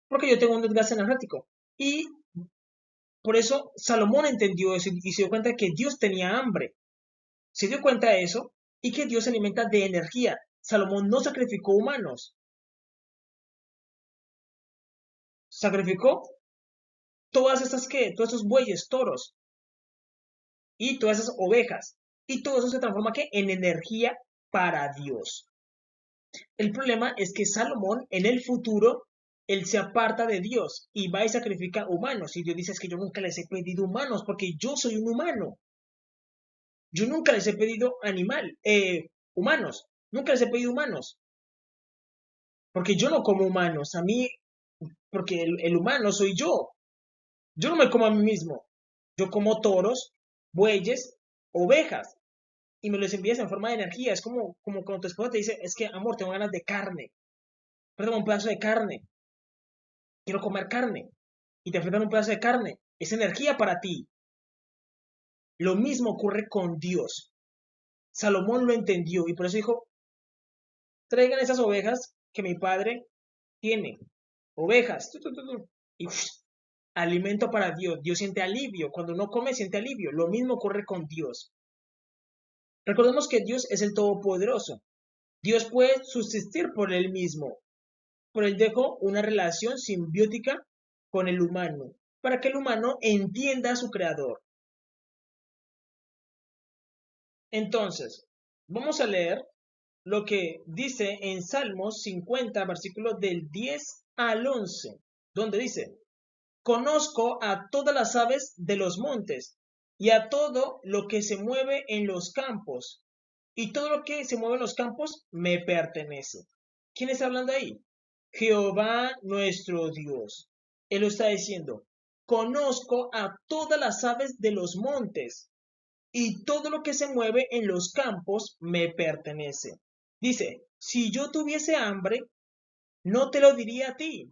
porque yo tengo un desgaste energético. Y por eso Salomón entendió eso y se dio cuenta que Dios tenía hambre. Se dio cuenta de eso y que Dios se alimenta de energía. Salomón no sacrificó humanos, sacrificó todos esos bueyes, toros y todas esas ovejas. Y todo eso se transforma ¿qué? En energía para Dios. El problema es que Salomón en el futuro, él se aparta de Dios y va y sacrifica humanos. Y Dios dice, es que yo nunca les he pedido humanos porque yo soy un humano. Yo nunca les he pedido humanos. Nunca les he pedido humanos. Porque yo no como humanos. A mí, porque el humano soy yo. Yo no me como a mí mismo. Yo como toros, bueyes, ovejas. Y me los envías en forma de energía. Es como cuando tu esposa te dice, es que, amor, tengo ganas de carne. Perdón, un pedazo de carne. Quiero comer carne. Y te ofrecen un pedazo de carne. Es energía para ti. Lo mismo ocurre con Dios. Salomón lo entendió y por eso dijo, traigan esas ovejas que mi padre tiene. Ovejas. Y alimento para Dios. Dios siente alivio. Cuando uno come, siente alivio. Lo mismo ocurre con Dios. Recordemos que Dios es el Todopoderoso. Dios puede subsistir por él mismo. Por él dejó una relación simbiótica con el humano, para que el humano entienda a su creador. Entonces, vamos a leer lo que dice en Salmos 50, versículos del 10 al 11, donde dice, conozco a todas las aves de los montes y a todo lo que se mueve en los campos, y todo lo que se mueve en los campos me pertenece. ¿Quién está hablando ahí? Jehová nuestro Dios. Él lo está diciendo, conozco a todas las aves de los montes y todo lo que se mueve en los campos me pertenece. Dice, si yo tuviese hambre, no te lo diría a ti,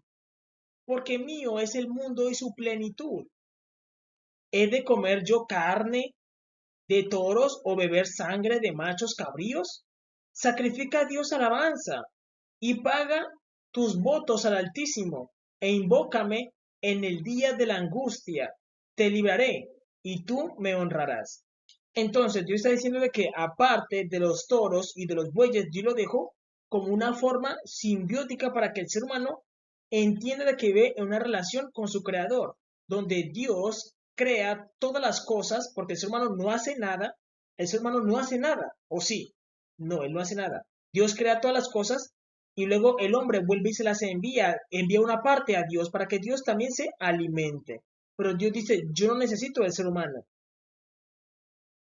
porque mío es el mundo y su plenitud. ¿He de comer yo carne de toros o beber sangre de machos cabríos? Sacrifica a Dios alabanza y paga tus votos al Altísimo e invócame en el día de la angustia. Te libraré y tú me honrarás. Entonces Dios está diciéndole que aparte de los toros y de los bueyes, Dios lo dejó como una forma simbiótica para que el ser humano entienda de que vive en una relación con su creador, donde Dios crea todas las cosas, porque el ser humano no hace nada, el ser humano no hace nada, o sí, no, él no hace nada. Dios crea todas las cosas y luego el hombre vuelve y se las envía una parte a Dios para que Dios también se alimente. Pero Dios dice, yo no necesito del ser humano.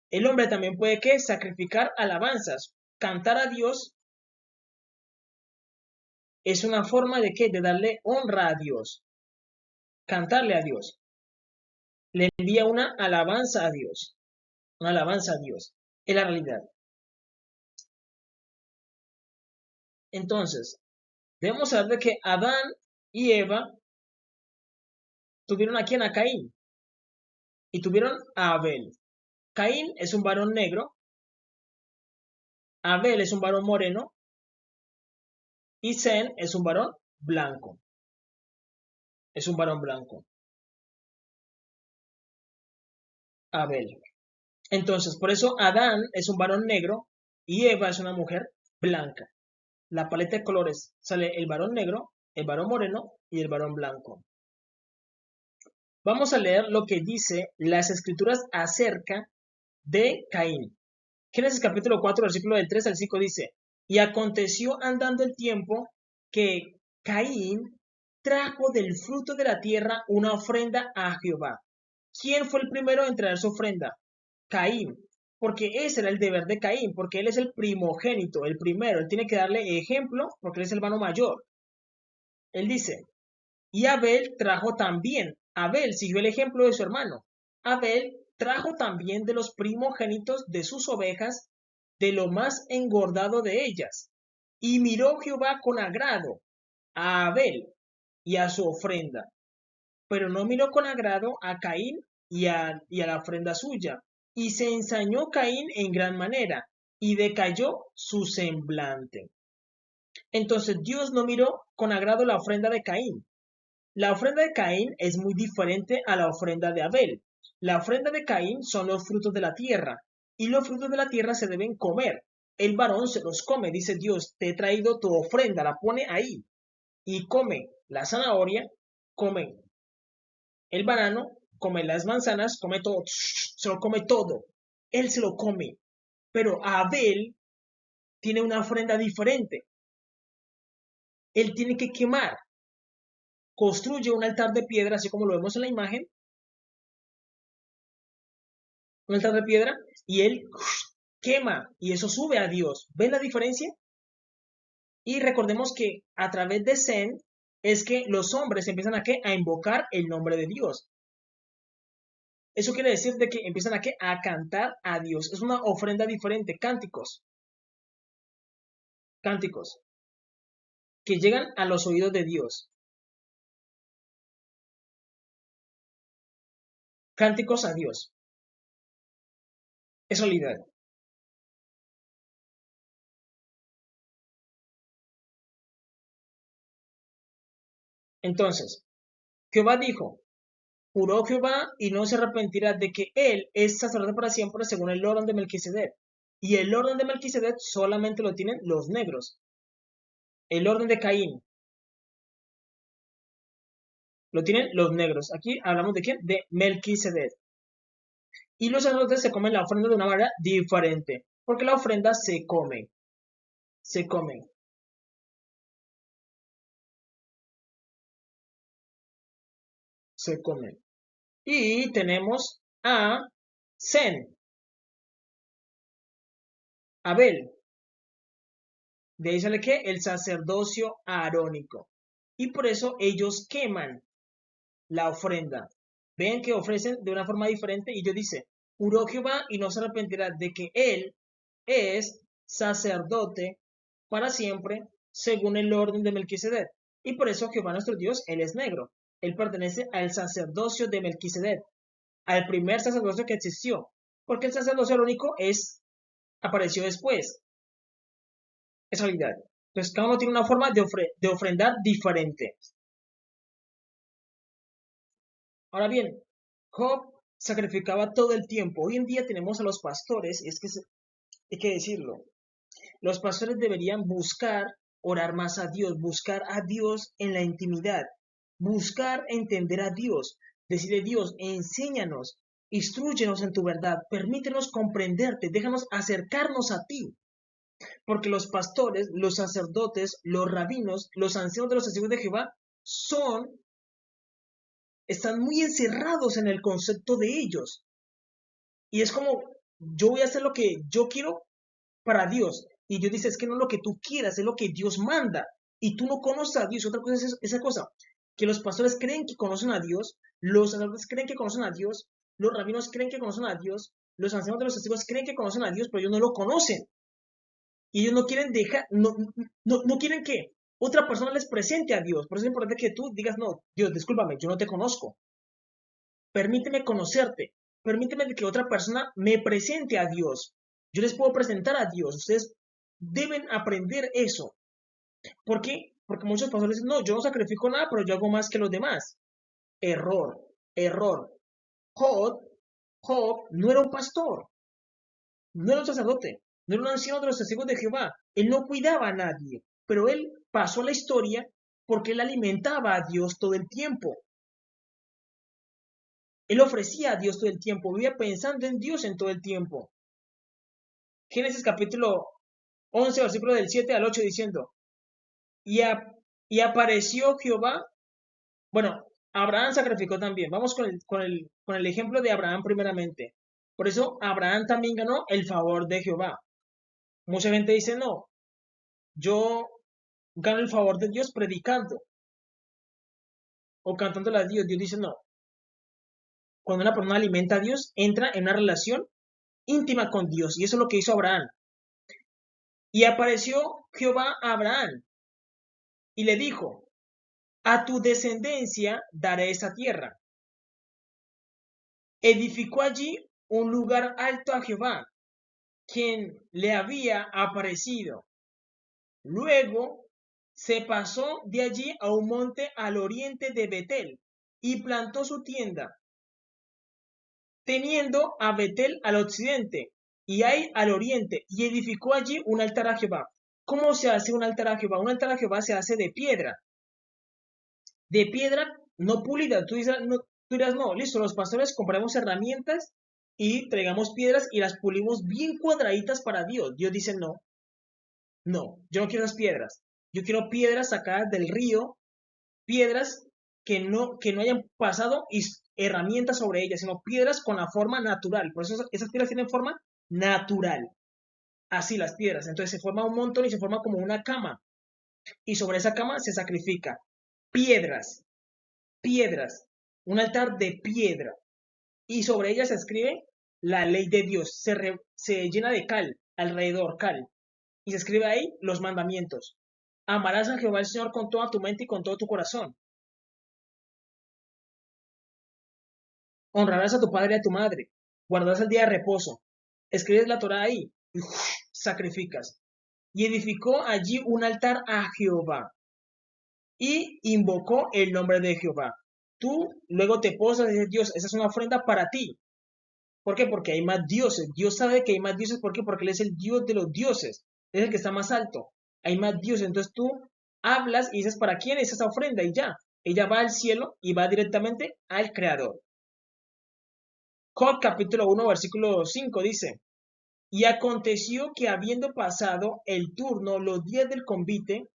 El hombre también puede sacrificar alabanzas, cantar a Dios es una forma de qué? De darle honra a Dios, cantarle a Dios. Le envía una alabanza a Dios, una alabanza a Dios. Es la realidad. Entonces, debemos saber de que Adán y Eva tuvieron aquí a Caín y tuvieron a Abel. Caín es un varón negro, Abel es un varón moreno y Zen es un varón blanco. Es un varón blanco. Abel. Entonces, por eso Adán es un varón negro y Eva es una mujer blanca. La paleta de colores sale el varón negro, el varón moreno y el varón blanco. Vamos a leer lo que dice las escrituras acerca de Caín. Génesis capítulo 4, versículo del 3 al 5 dice, y aconteció andando el tiempo que Caín trajo del fruto de la tierra una ofrenda a Jehová. ¿Quién fue el primero en traer su ofrenda? Caín, porque ese era el deber de Caín, porque él es el primogénito, el primero, él tiene que darle ejemplo porque él es el hermano mayor. Él dice, y Abel trajo también, Abel siguió el ejemplo de su hermano, Abel trajo también de los primogénitos de sus ovejas, de lo más engordado de ellas, y miró Jehová con agrado a Abel y a su ofrenda, pero no miró con agrado a Caín y a la ofrenda suya, y se ensañó Caín en gran manera, y decayó su semblante. Entonces Dios no miró con agrado la ofrenda de Caín. La ofrenda de Caín es muy diferente a la ofrenda de Abel. La ofrenda de Caín son los frutos de la tierra, y los frutos de la tierra se deben comer. El varón se los come, dice Dios, te he traído tu ofrenda, la pone ahí, y come la zanahoria, come el banano, come las manzanas, come todo, se lo come todo. Él se lo come. Pero Abel tiene una ofrenda diferente. Él tiene que quemar. Construye un altar de piedra, así como lo vemos en la imagen. Un altar de piedra. Y él quema. Y eso sube a Dios. ¿Ven la diferencia? Y recordemos que a través de Zen es que los hombres empiezan a invocar el nombre de Dios. Eso quiere decir de que empiezan a cantar a Dios. Es una ofrenda diferente, cánticos. Cánticos que llegan a los oídos de Dios. Cánticos a Dios. Es realidad. Entonces, Jehová dijo, juró Jehová y no se arrepentirá de que él es sacerdote para siempre según el orden de Melquisedec. Y el orden de Melquisedec solamente lo tienen los negros. El orden de Caín lo tienen los negros. Aquí hablamos de quién? De Melquisedec. Y los sacerdotes se comen la ofrenda de una manera diferente, porque la ofrenda se come. Se come. Se come. Y tenemos a Zen, Abel. De ahí sale que el sacerdocio arónico. Y por eso ellos queman la ofrenda. Ven que ofrecen de una forma diferente y Dios dice, juró Jehová y no se arrepentirá de que él es sacerdote para siempre según el orden de Melquisedec. Y por eso Jehová nuestro Dios, él es negro. Él pertenece al sacerdocio de Melquisedec, al primer sacerdocio que existió. Porque el sacerdocio arónico apareció después. Es realidad. Entonces cada uno tiene una forma de ofrendar diferente. Ahora bien, Job sacrificaba todo el tiempo. Hoy en día tenemos a los pastores, y es que hay que decirlo, los pastores deberían buscar orar más a Dios, buscar a Dios en la intimidad, buscar entender a Dios, decirle Dios, enséñanos, instrúyenos en tu verdad, permítenos comprenderte, déjanos acercarnos a ti. Porque los pastores, los sacerdotes, los rabinos, los ancianos de los testigos de Jehová están muy encerrados en el concepto de ellos. Y es como, yo voy a hacer lo que yo quiero para Dios. Y Dios dice, es que no es lo que tú quieras, es lo que Dios manda. y tú no conoces a Dios. Otra cosa es esa cosa, que los pastores creen que conocen a Dios, los sacerdotes creen que conocen a Dios, los rabinos creen que conocen a Dios, los ancianos de los testigos creen que conocen a Dios, pero ellos no lo conocen. Y ellos no quieren dejar, no quieren que otra persona les presente a Dios. Por eso es importante que tú digas, no, Dios, discúlpame, yo no te conozco. Permíteme conocerte. Permíteme que otra persona me presente a Dios. Yo les puedo presentar a Dios. Ustedes deben aprender eso. ¿Por qué? Porque muchos pastores dicen, no, yo no sacrifico nada, pero yo hago más que los demás. Error, error. Job no era un pastor, no era un sacerdote, no era un anciano de los testigos de Jehová. Él no cuidaba a nadie, pero él pasó a la historia porque él alimentaba a Dios todo el tiempo. Él ofrecía a Dios todo el tiempo, vivía pensando en Dios en todo el tiempo. Génesis capítulo 11, versículo del 7 al 8 diciendo, y apareció Jehová, bueno, Abraham sacrificó también. Vamos con el ejemplo de Abraham primeramente. Por eso Abraham también ganó el favor de Jehová. Mucha gente dice, no, yo gano el favor de Dios predicando o cantándole a Dios. Dios dice, no, cuando una persona alimenta a Dios, entra en una relación íntima con Dios. Y eso es lo que hizo Abraham. Y apareció Jehová a Abraham y le dijo, a tu descendencia daré esa tierra. Edificó allí un lugar alto a Jehová, quien le había aparecido. Luego se pasó de allí a un monte al oriente de Betel y plantó su tienda, teniendo a Betel al occidente y Ai al oriente, y edificó allí un altar a Jehová. ¿Cómo se hace un altar a Jehová? Un altar a Jehová se hace de piedra no pulida. Tú dirás, no, listo, los pastores compramos herramientas y traigamos piedras y las pulimos bien cuadraditas para Dios. Dios dice, no, no, yo no quiero esas piedras. Yo quiero piedras sacadas del río, piedras que no hayan pasado herramientas sobre ellas, sino piedras con la forma natural. Por eso esas piedras tienen forma natural. Así las piedras. Entonces se forma un montón y se forma como una cama. Y sobre esa cama se sacrifica piedras, piedras, un altar de piedra. Y sobre ella se escribe la ley de Dios. Se llena de cal, alrededor, cal. Y se escribe ahí los mandamientos. Amarás a Jehová el Señor con toda tu mente y con todo tu corazón. Honrarás a tu padre y a tu madre. Guardarás el día de reposo. Escribes la Torah ahí y sacrificas. Y edificó allí un altar a Jehová y invocó el nombre de Jehová. Tú luego te posas y dices, Dios, esa es una ofrenda para ti. ¿Por qué? Porque hay más dioses. Dios sabe que hay más dioses. ¿Por qué? Porque Él es el Dios de los dioses. Es el que está más alto. Hay más dioses. Entonces tú hablas y dices, ¿para quién es esa ofrenda? Y ya. Ella va al cielo y va directamente al Creador. Job capítulo 1, versículo 5 dice, y aconteció que habiendo pasado el turno los días del convite,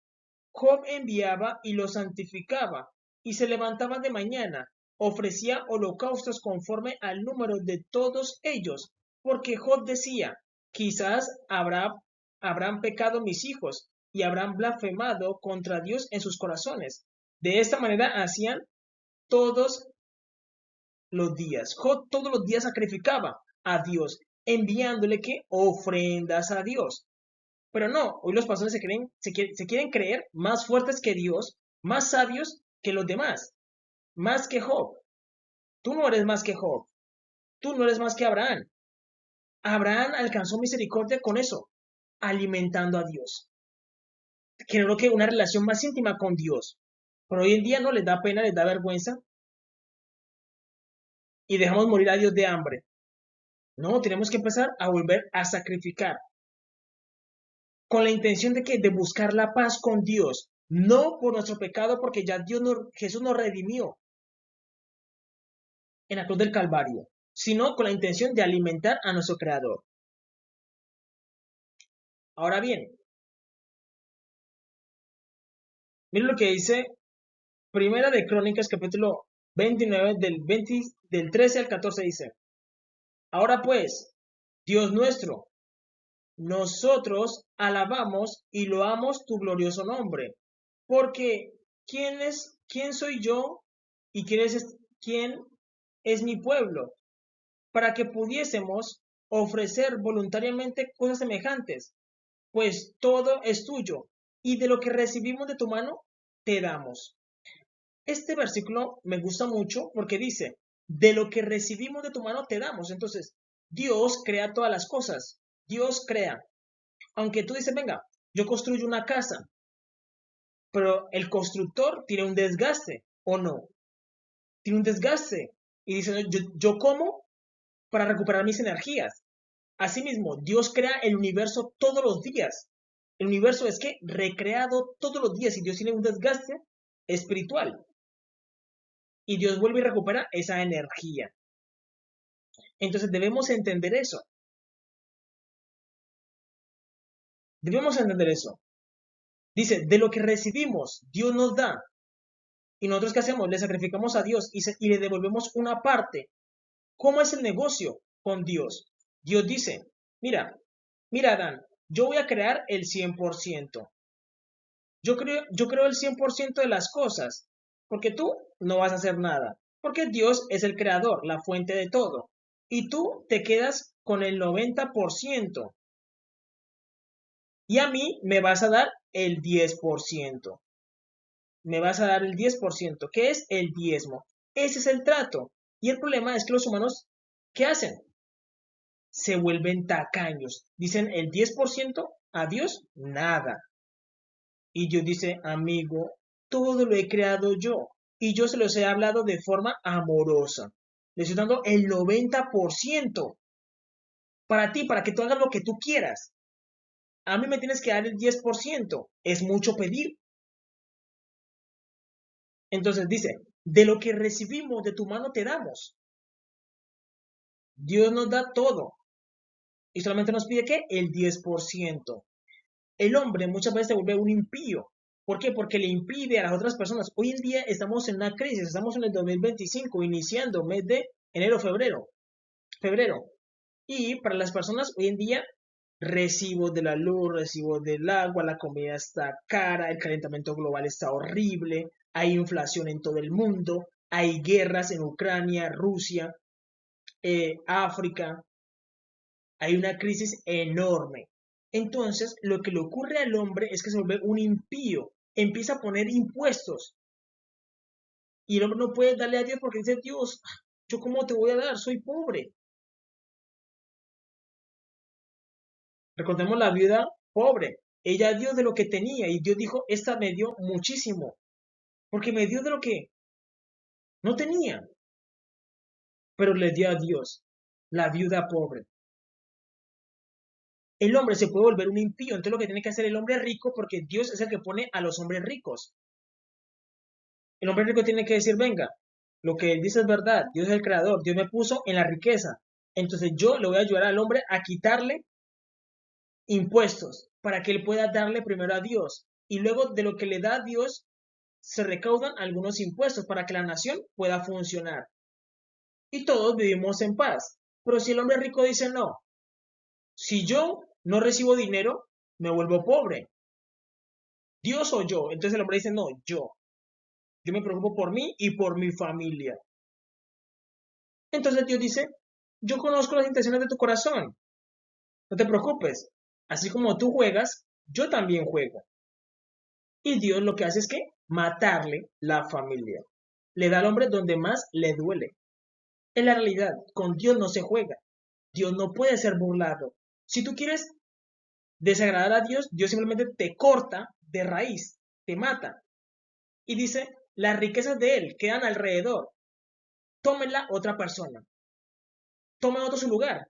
Job enviaba y los santificaba, y se levantaba de mañana, ofrecía holocaustos conforme al número de todos ellos, porque Job decía, quizás habrán pecado mis hijos, y habrán blasfemado contra Dios en sus corazones. De esta manera hacían todos los días. Job todos los días sacrificaba a Dios, enviándole que ofrendas a Dios. Pero no, hoy los pastores se quieren creer más fuertes que Dios, más sabios que los demás, más que Job. Tú no eres más que Job, tú no eres más que Abraham. Abraham alcanzó misericordia con eso, alimentando a Dios. Creo que una relación más íntima con Dios. Pero hoy en día no les da pena, les da vergüenza y dejamos morir a Dios de hambre. No, tenemos que empezar a volver a sacrificar con la intención de que de buscar la paz con Dios, no por nuestro pecado, porque ya Jesús nos redimió en la cruz del Calvario, sino con la intención de alimentar a nuestro Creador. Ahora bien, miren lo que dice Primera de Crónicas, capítulo 29, del 13 al 14 dice, ahora pues, Dios nuestro, nosotros alabamos y loamos tu glorioso nombre, Porque quién soy yo y quién es mi pueblo para que pudiésemos ofrecer voluntariamente cosas semejantes, pues todo es tuyo y de lo que recibimos de tu mano te damos. Este versículo me gusta mucho porque dice, de lo que recibimos de tu mano te damos. Entonces, Dios crea todas las cosas. Dios crea. Aunque tú dices, venga, yo construyo una casa, pero el constructor tiene un desgaste, ¿o no? Tiene un desgaste. Y dice, yo como para recuperar mis energías. Asimismo, Dios crea el universo todos los días. El universo es que recreado todos los días y Dios tiene un desgaste espiritual. Y Dios vuelve y recupera esa energía. Entonces debemos entender eso. Debemos entender eso. Dice, de lo que recibimos, Dios nos da. ¿Y nosotros qué hacemos? Le sacrificamos a Dios y le devolvemos una parte. ¿Cómo es el negocio con Dios? Dios dice, mira Adán, yo voy a crear el 100%. Yo creo el 100% de las cosas, porque tú no vas a hacer nada, porque Dios es el creador, la fuente de todo, y tú te quedas con el 90%, y a mí me vas a dar el 10%. Me vas a dar el 10%, que es el diezmo. Ese es el trato. Y el problema es que los humanos, ¿qué hacen? Se vuelven tacaños. Dicen el 10%, a Dios, nada. Y Dios dice, amigo, todo lo he creado yo. Y yo se los he hablado de forma amorosa. Les estoy dando el 90% para ti, para que tú hagas lo que tú quieras. A mí me tienes que dar el 10%. Es mucho pedir. Entonces dice, de lo que recibimos de tu mano te damos. Dios nos da todo. Y solamente nos pide que el 10%. El hombre muchas veces se vuelve un impío. ¿Por qué? Porque le impide a las otras personas. Hoy en día estamos en una crisis, estamos en el 2025, iniciando mes de enero, febrero. Y para las personas hoy en día, recibos de la luz, recibos del agua, la comida está cara, el calentamiento global está horrible, hay inflación en todo el mundo, hay guerras en Ucrania, Rusia, África, hay una crisis enorme. Entonces, lo que le ocurre al hombre es que se vuelve un impío, empieza a poner impuestos y el hombre no puede darle a Dios porque dice, Dios, ¿yo cómo te voy a dar? Soy pobre. Recordemos la viuda pobre. Ella dio de lo que tenía y Dios dijo, esta me dio muchísimo, porque me dio de lo que no tenía, pero le dio a Dios, la viuda pobre. El hombre se puede volver un impío, entonces lo que tiene que hacer el hombre rico, porque Dios es el que pone a los hombres ricos. El hombre rico tiene que decir, venga, lo que él dice es verdad, Dios es el creador, Dios me puso en la riqueza. Entonces yo le voy a ayudar al hombre a quitarle impuestos para que él pueda darle primero a Dios. Y luego de lo que le da a Dios, se recaudan algunos impuestos para que la nación pueda funcionar. Y todos vivimos en paz. Pero si el hombre rico dice no, si yo no recibo dinero, me vuelvo pobre. Dios o yo. Entonces el hombre dice no, yo. Yo me preocupo por mí y por mi familia. Entonces Dios dice, yo conozco las intenciones de tu corazón, no te preocupes, así como tú juegas, yo también juego. Y Dios lo que hace es que matarle la familia. Le da al hombre donde más le duele. En la realidad, con Dios no se juega. Dios no puede ser burlado. Si tú quieres desagradar a Dios, Dios simplemente te corta de raíz, te mata. Y dice, las riquezas de Él quedan alrededor. Tómenla otra persona. Tomen otro su lugar.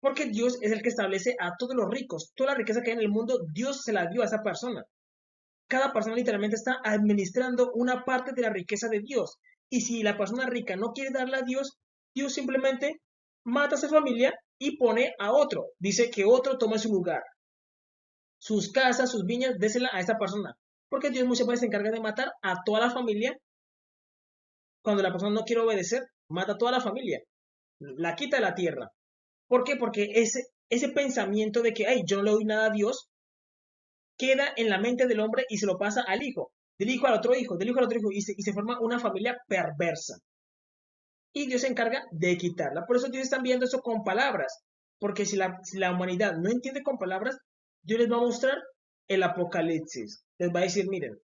Porque Dios es el que establece a todos los ricos. Toda la riqueza que hay en el mundo, Dios se la dio a esa persona. Cada persona literalmente está administrando una parte de la riqueza de Dios. Y si la persona rica no quiere darle a Dios, Dios simplemente mata a su familia y pone a otro. Dice que otro tome su lugar. Sus casas, sus viñas, désela a esta persona. Porque Dios muchas veces se encarga de matar a toda la familia. Cuando la persona no quiere obedecer, mata a toda la familia. La quita de la tierra. ¿Por qué? Porque ese pensamiento de que, ay, yo no le doy nada a Dios, queda en la mente del hombre y se lo pasa al hijo, del hijo al otro hijo, del hijo al otro hijo, y se forma una familia perversa. Y Dios se encarga de quitarla. Por eso Dios está viendo eso con palabras, porque si la humanidad no entiende con palabras, Dios les va a mostrar el apocalipsis. Les va a decir, miren,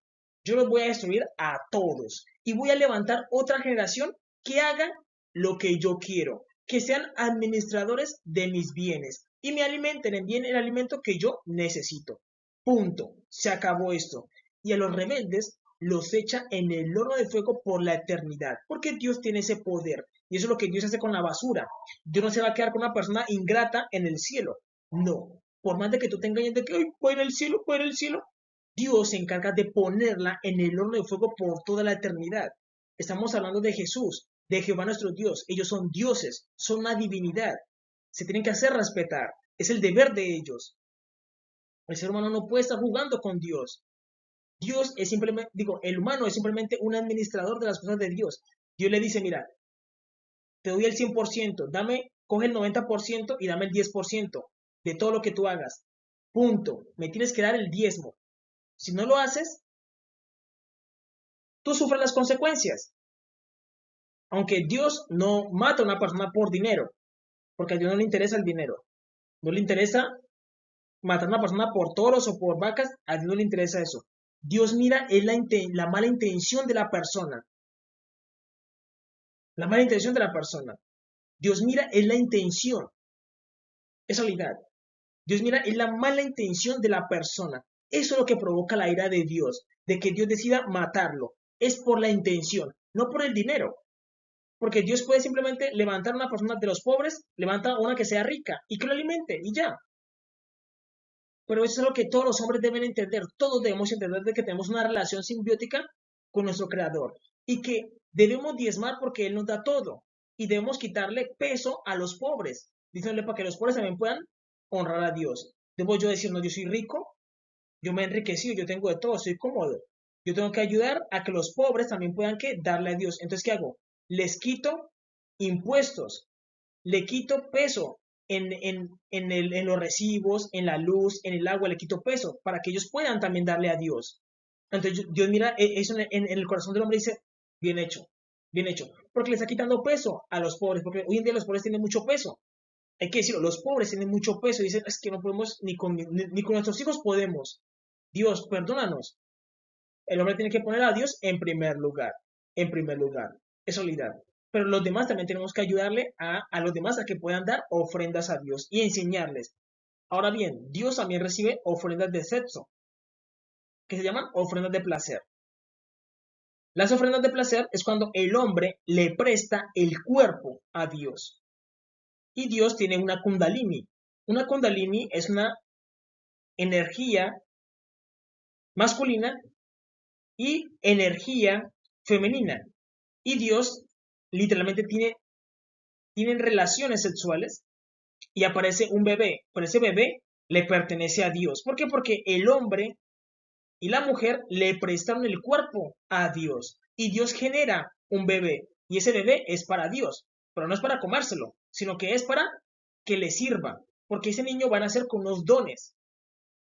yo los voy a destruir a todos y voy a levantar otra generación que haga lo que yo quiero, que sean administradores de mis bienes y me alimenten, envíen el alimento que yo necesito. Punto. Se acabó esto. Y a los rebeldes los echa en el horno de fuego por la eternidad, porque Dios tiene ese poder. Y eso es lo que Dios hace con la basura. Dios no se va a quedar con una persona ingrata en el cielo. No. Por más de que tú te engañes de que hoy voy en el cielo, voy en el cielo, Dios se encarga de ponerla en el horno de fuego por toda la eternidad. Estamos hablando de Jesús, de Jehová nuestro Dios. Ellos son dioses, son una divinidad. Se tienen que hacer respetar. Es el deber de ellos. El ser humano no puede estar jugando con Dios. Dios es simplemente, digo, el humano es simplemente un administrador de las cosas de Dios. Dios le dice, mira, te doy el 100%, coge el 90% y dame el 10% de todo lo que tú hagas. Punto. Me tienes que dar el diezmo. Si no lo haces, tú sufres las consecuencias. Aunque Dios no mata a una persona por dinero, porque a Dios no le interesa el dinero. No le interesa matar a una persona por toros o por vacas, a Dios no le interesa eso. Dios mira es la mala intención de la persona. La mala intención de la persona. Dios mira es la intención. Es realidad. Dios mira es la mala intención de la persona. Eso es lo que provoca la ira de Dios, de que Dios decida matarlo. Es por la intención, no por el dinero. Porque Dios puede simplemente levantar a una persona de los pobres, levanta a una que sea rica y que lo alimente y ya. Pero eso es lo que todos los hombres deben entender. Todos debemos entender de que tenemos una relación simbiótica con nuestro Creador y que debemos diezmar porque Él nos da todo y debemos quitarle peso a los pobres, diciéndole para que los pobres también puedan honrar a Dios. Debo yo decir, no, yo soy rico, yo me he enriquecido, yo tengo de todo, soy cómodo. Yo tengo que ayudar a que los pobres también puedan darle a Dios. Entonces, ¿qué hago? Les quito impuestos, le quito peso en los recibos, en la luz, en el agua, le quito peso para que ellos puedan también darle a Dios. Entonces Dios mira eso en el corazón del hombre y dice, bien hecho, porque le está quitando peso a los pobres, porque hoy en día los pobres tienen mucho peso. Hay que decirlo, los pobres tienen mucho peso y dicen, es que no podemos, ni con nuestros hijos podemos. Dios, perdónanos. El hombre tiene que poner a Dios en primer lugar, es solidaridad. Pero los demás también tenemos que ayudarle a los demás a que puedan dar ofrendas a Dios y enseñarles. Ahora bien, Dios también recibe ofrendas de sexo, que se llaman ofrendas de placer. Las ofrendas de placer es cuando el hombre le presta el cuerpo a Dios. Y Dios tiene una kundalini. Una kundalini es una energía masculina y energía femenina. Y Dios literalmente tienen relaciones sexuales y aparece un bebé, pero ese bebé le pertenece a Dios. ¿Por qué? Porque el hombre y la mujer le prestaron el cuerpo a Dios y Dios genera un bebé y ese bebé es para Dios, pero no es para comérselo, sino que es para que le sirva, porque ese niño va a nacer con unos dones,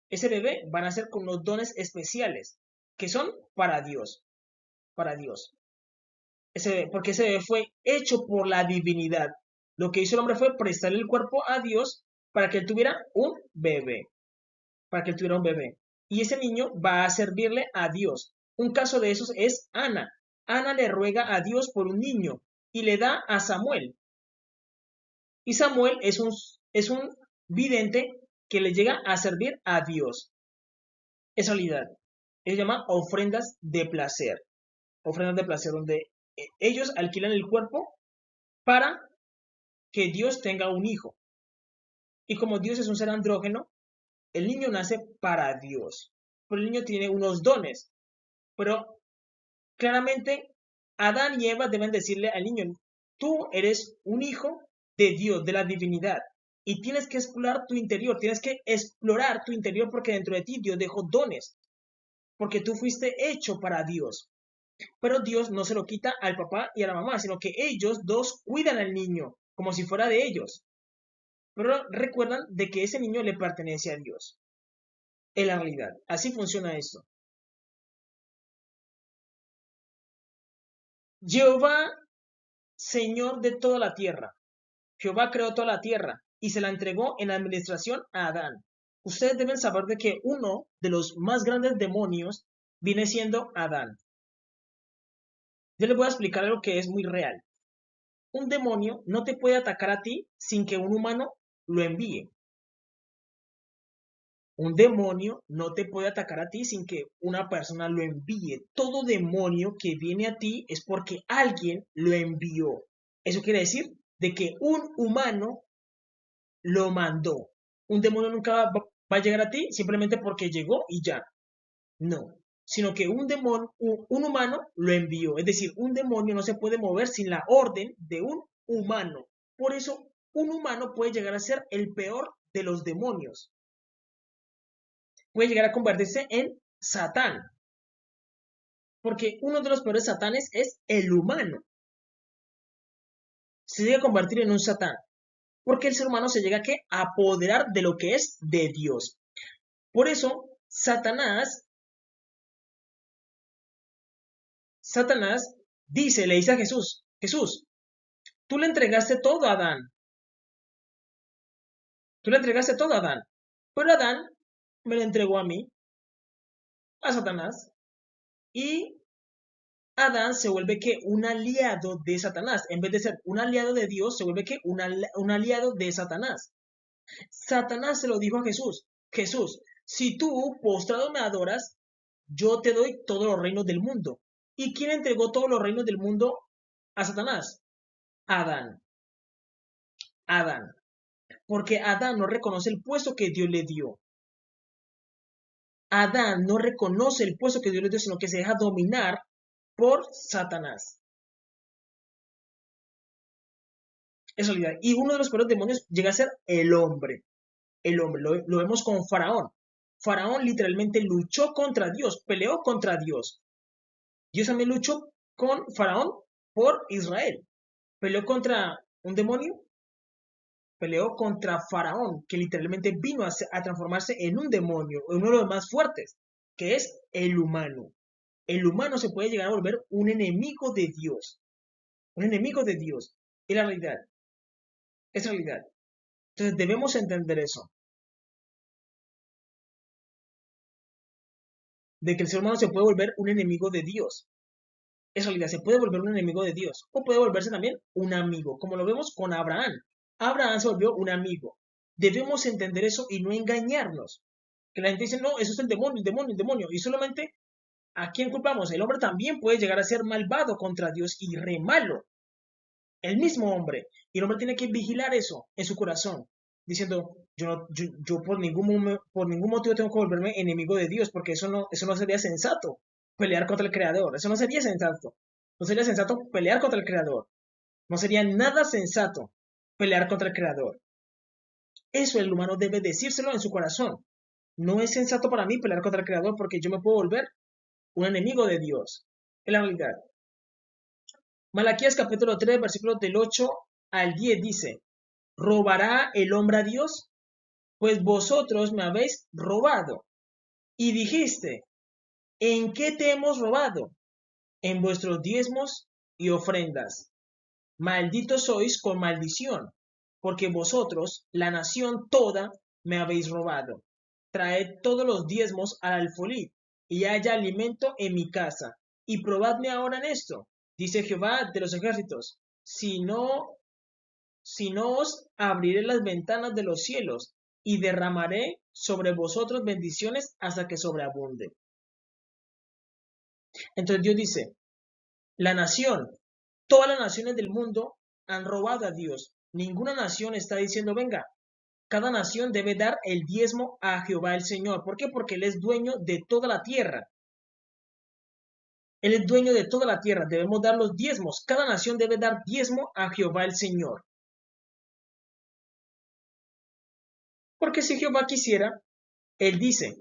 ese bebé va a nacer con unos dones especiales que son para Dios, para Dios. Porque ese bebé fue hecho por la divinidad. Lo que hizo el hombre fue prestarle el cuerpo a Dios para que él tuviera un bebé, para que él tuviera un bebé. Y ese niño va a servirle a Dios. Un caso de esos es Ana. Ana le ruega a Dios por un niño y le da a Samuel. Y Samuel es un vidente que le llega a servir a Dios. Es realidad. Se llama ofrendas de placer. Ofrendas de placer donde ellos alquilan el cuerpo para que Dios tenga un hijo. Y como Dios es un ser andrógeno, el niño nace para Dios. Pero el niño tiene unos dones. Pero claramente Adán y Eva deben decirle al niño, tú eres un hijo de Dios, de la divinidad. Y tienes que explorar tu interior, tienes que explorar tu interior porque dentro de ti Dios dejó dones. Porque tú fuiste hecho para Dios. Pero Dios no se lo quita al papá y a la mamá, sino que ellos dos cuidan al niño como si fuera de ellos. Pero recuerdan de que ese niño le pertenece a Dios. Es la realidad. Así funciona esto. Jehová, Señor de toda la tierra. Jehová creó toda la tierra y se la entregó en administración a Adán. Ustedes deben saber de que uno de los más grandes demonios viene siendo Adán. Yo les voy a explicar algo que es muy real. Un demonio no te puede atacar a ti sin que un humano lo envíe. Un demonio no te puede atacar a ti sin que una persona lo envíe. Todo demonio que viene a ti es porque alguien lo envió. Eso quiere decir de que un humano lo mandó. Un demonio nunca va a llegar a ti simplemente porque llegó y ya. No, sino que un demonio, un humano lo envió. Es decir, un demonio no se puede mover sin la orden de un humano. Por eso, un humano puede llegar a ser el peor de los demonios. Puede llegar a convertirse en Satán. Porque uno de los peores satanes es el humano. Se llega a convertir en un Satán. Porque el ser humano se llega a apoderar de lo que es de Dios. Por eso, Satanás le dice a Jesús, Jesús, tú le entregaste todo a Adán. Tú le entregaste todo a Adán. Pero Adán me lo entregó a mí, a Satanás. Y Adán se vuelve que un aliado de Satanás. En vez de ser un aliado de Dios, se vuelve que un aliado de Satanás. Satanás se lo dijo a Jesús. Jesús, si tú postrado me adoras, yo te doy todos los reinos del mundo. ¿Y quién entregó todos los reinos del mundo a Satanás? Adán. Adán. Porque Adán no reconoce el puesto que Dios le dio. Adán no reconoce el puesto que Dios le dio, sino que se deja dominar por Satanás. Es realidad. Y uno de los peores demonios llega a ser el hombre. El hombre. Lo vemos con Faraón. Faraón literalmente luchó contra Dios, peleó contra Dios. Dios también luchó con Faraón por Israel. Peleó contra un demonio, peleó contra Faraón, que literalmente vino a transformarse en un demonio, uno de los más fuertes, que es el humano. El humano se puede llegar a volver un enemigo de Dios. Un enemigo de Dios. Es la realidad. Es realidad. Entonces debemos entender eso. De que el ser humano se puede volver un enemigo de Dios. Es realidad, se puede volver un enemigo de Dios. O puede volverse también un amigo, como lo vemos con Abraham. Abraham se volvió un amigo. Debemos entender eso y no engañarnos. Que la gente dice, no, eso es el demonio, el demonio, el demonio. Y solamente, ¿a quién culpamos? El hombre también puede llegar a ser malvado contra Dios y re malo. El mismo hombre. Y el hombre tiene que vigilar eso en su corazón, diciendo, yo por ningún motivo tengo que volverme enemigo de Dios, porque eso no sería sensato, pelear contra el Creador. Eso no sería sensato. No sería sensato pelear contra el Creador. No sería nada sensato pelear contra el Creador. Eso el humano debe decírselo en su corazón. No es sensato para mí pelear contra el Creador porque yo me puedo volver un enemigo de Dios. Es la realidad. Malaquías capítulo 3, versículos del 8 al 10 dice, ¿robará el hombre a Dios? Pues vosotros me habéis robado. Y dijiste, ¿en qué te hemos robado? En vuestros diezmos y ofrendas. Malditos sois con maldición, porque vosotros, la nación toda, me habéis robado. Traed todos los diezmos al alfolí, y haya alimento en mi casa. Y probadme ahora en esto, dice Jehová de los ejércitos, si no os abriré las ventanas de los cielos, y derramaré sobre vosotros bendiciones hasta que sobreabunde. Entonces Dios dice, la nación, todas las naciones del mundo han robado a Dios. Ninguna nación está diciendo, venga, cada nación debe dar el diezmo a Jehová el Señor. ¿Por qué? Porque Él es dueño de toda la tierra. Él es dueño de toda la tierra. Debemos dar los diezmos. Cada nación debe dar diezmo a Jehová el Señor. Porque si Jehová quisiera, Él dice,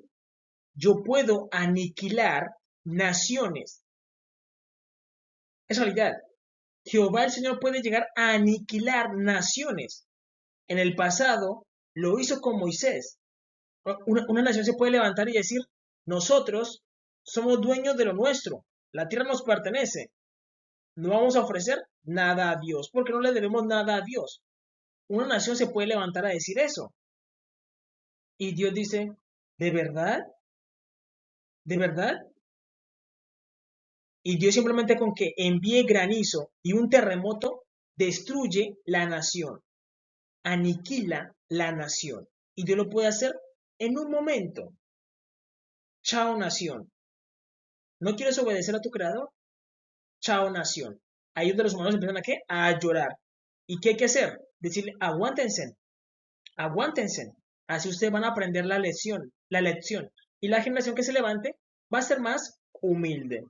yo puedo aniquilar naciones. Es realidad. Jehová el Señor puede llegar a aniquilar naciones. En el pasado lo hizo con Moisés. Una nación se puede levantar y decir, nosotros somos dueños de lo nuestro, la tierra nos pertenece, no vamos a ofrecer nada a Dios, porque no le debemos nada a Dios. Una nación se puede levantar a decir eso. Y Dios dice, ¿de verdad? ¿De verdad? Y Dios simplemente con que envíe granizo y un terremoto, destruye la nación, aniquila la nación. Y Dios lo puede hacer en un momento. Chao nación. ¿No quieres obedecer a tu creador? Chao nación. Ahí es donde los humanos empiezan a ¿qué? A llorar. ¿Y qué hay que hacer? Decirle, aguántense, aguántense. Así ustedes van a aprender la lección, la lección. Y la generación que se levante va a ser más humilde.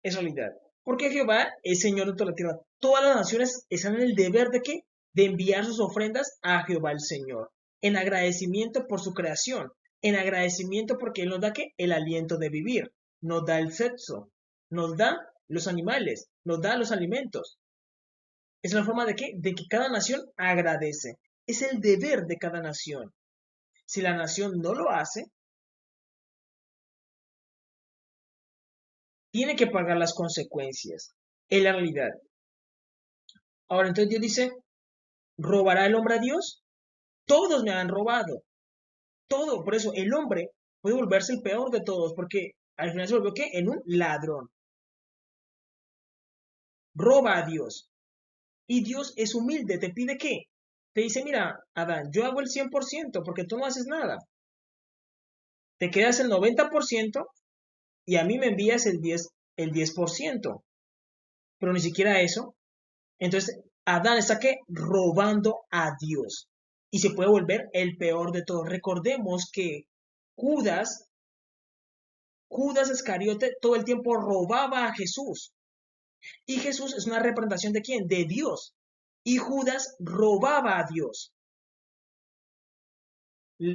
Es realidad. Porque Jehová es Señor de toda la tierra. Todas las naciones están en el deber de ¿qué? De enviar sus ofrendas a Jehová el Señor. En agradecimiento por su creación. En agradecimiento porque Él nos da ¿qué? El aliento de vivir. Nos da el sexo. Nos da los animales. Nos da los alimentos. Es la forma de ¿qué? De que cada nación agradece. Es el deber de cada nación. Si la nación no lo hace, tiene que pagar las consecuencias. Es la realidad. Ahora entonces Dios dice, ¿robará el hombre a Dios? Todos me han robado. Todo. Por eso el hombre puede volverse el peor de todos, porque al final se volvió ¿qué? En un ladrón. Roba a Dios. Y Dios es humilde. ¿Te pide qué? Te dice, mira, Adán, yo hago el 100% porque tú no haces nada. Te quedas el 90% y a mí me envías el 10%. Pero ni siquiera eso. Entonces, Adán está ¿qué? Robando a Dios. Y se puede volver el peor de todos. Recordemos que Judas Judas Iscariote todo el tiempo robaba a Jesús. Y Jesús es una representación de quién? De Dios. Y Judas robaba a Dios.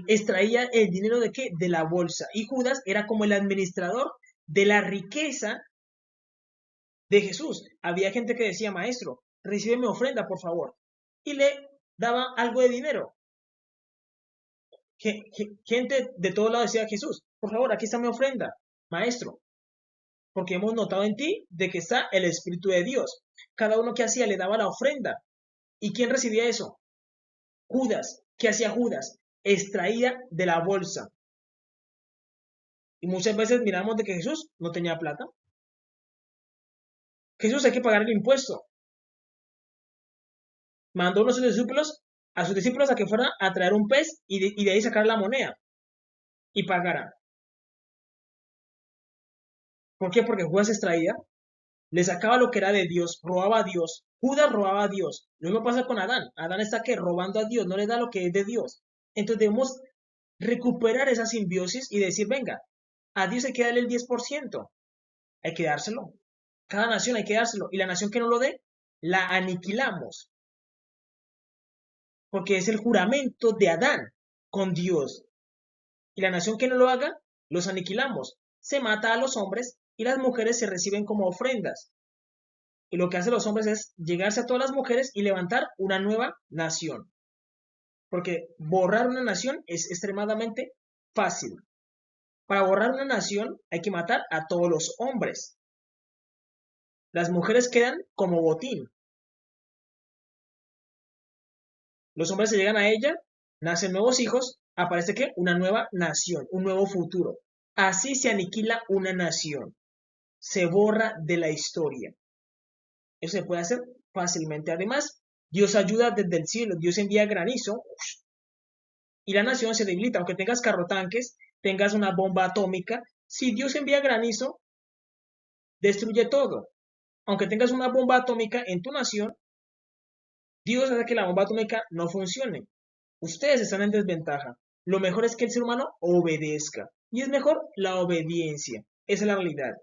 Extraía el dinero de qué? De la bolsa. Y Judas era como el administrador de la riqueza de Jesús. Había gente que decía, maestro, recíbeme ofrenda, por favor. Y le daba algo de dinero. Gente de todos lados decía a Jesús, por favor, aquí está mi ofrenda, maestro. Porque hemos notado en ti de que está el Espíritu de Dios. Cada uno que hacía le daba la ofrenda. ¿Y quién recibía eso? Judas. ¿Qué hacía Judas? Extraía de la bolsa. Y muchas veces miramos de que Jesús no tenía plata. Jesús hay que pagar el impuesto. Mandó a sus discípulos a que fueran a traer un pez y de ahí sacar la moneda y pagaran. ¿Por qué? Porque Judas extraía, le sacaba lo que era de Dios, robaba a Dios. Judas robaba a Dios. Lo mismo pasa con Adán. Adán está que robando a Dios, no le da lo que es de Dios. Entonces debemos recuperar esa simbiosis y decir, venga, a Dios hay que darle el 10%. Hay que dárselo. Cada nación hay que dárselo. Y la nación que no lo dé, la aniquilamos. Porque es el juramento de Adán con Dios. Y la nación que no lo haga, los aniquilamos. Se mata a los hombres y las mujeres se reciben como ofrendas. Y lo que hacen los hombres es llegarse a todas las mujeres y levantar una nueva nación. Porque borrar una nación es extremadamente fácil. Para borrar una nación hay que matar a todos los hombres. Las mujeres quedan como botín. Los hombres se llegan a ella, nacen nuevos hijos, aparece que una nueva nación, un nuevo futuro. Así se aniquila una nación. Se borra de la historia. Eso se puede hacer fácilmente. Además, Dios ayuda desde el cielo, Dios envía granizo y la nación se debilita. Aunque tengas carrotanques, tengas una bomba atómica, si Dios envía granizo, destruye todo. Aunque tengas una bomba atómica en tu nación, Dios hace que la bomba atómica no funcione. Ustedes están en desventaja. Lo mejor es que el ser humano obedezca. Y es mejor la obediencia. Esa es la realidad.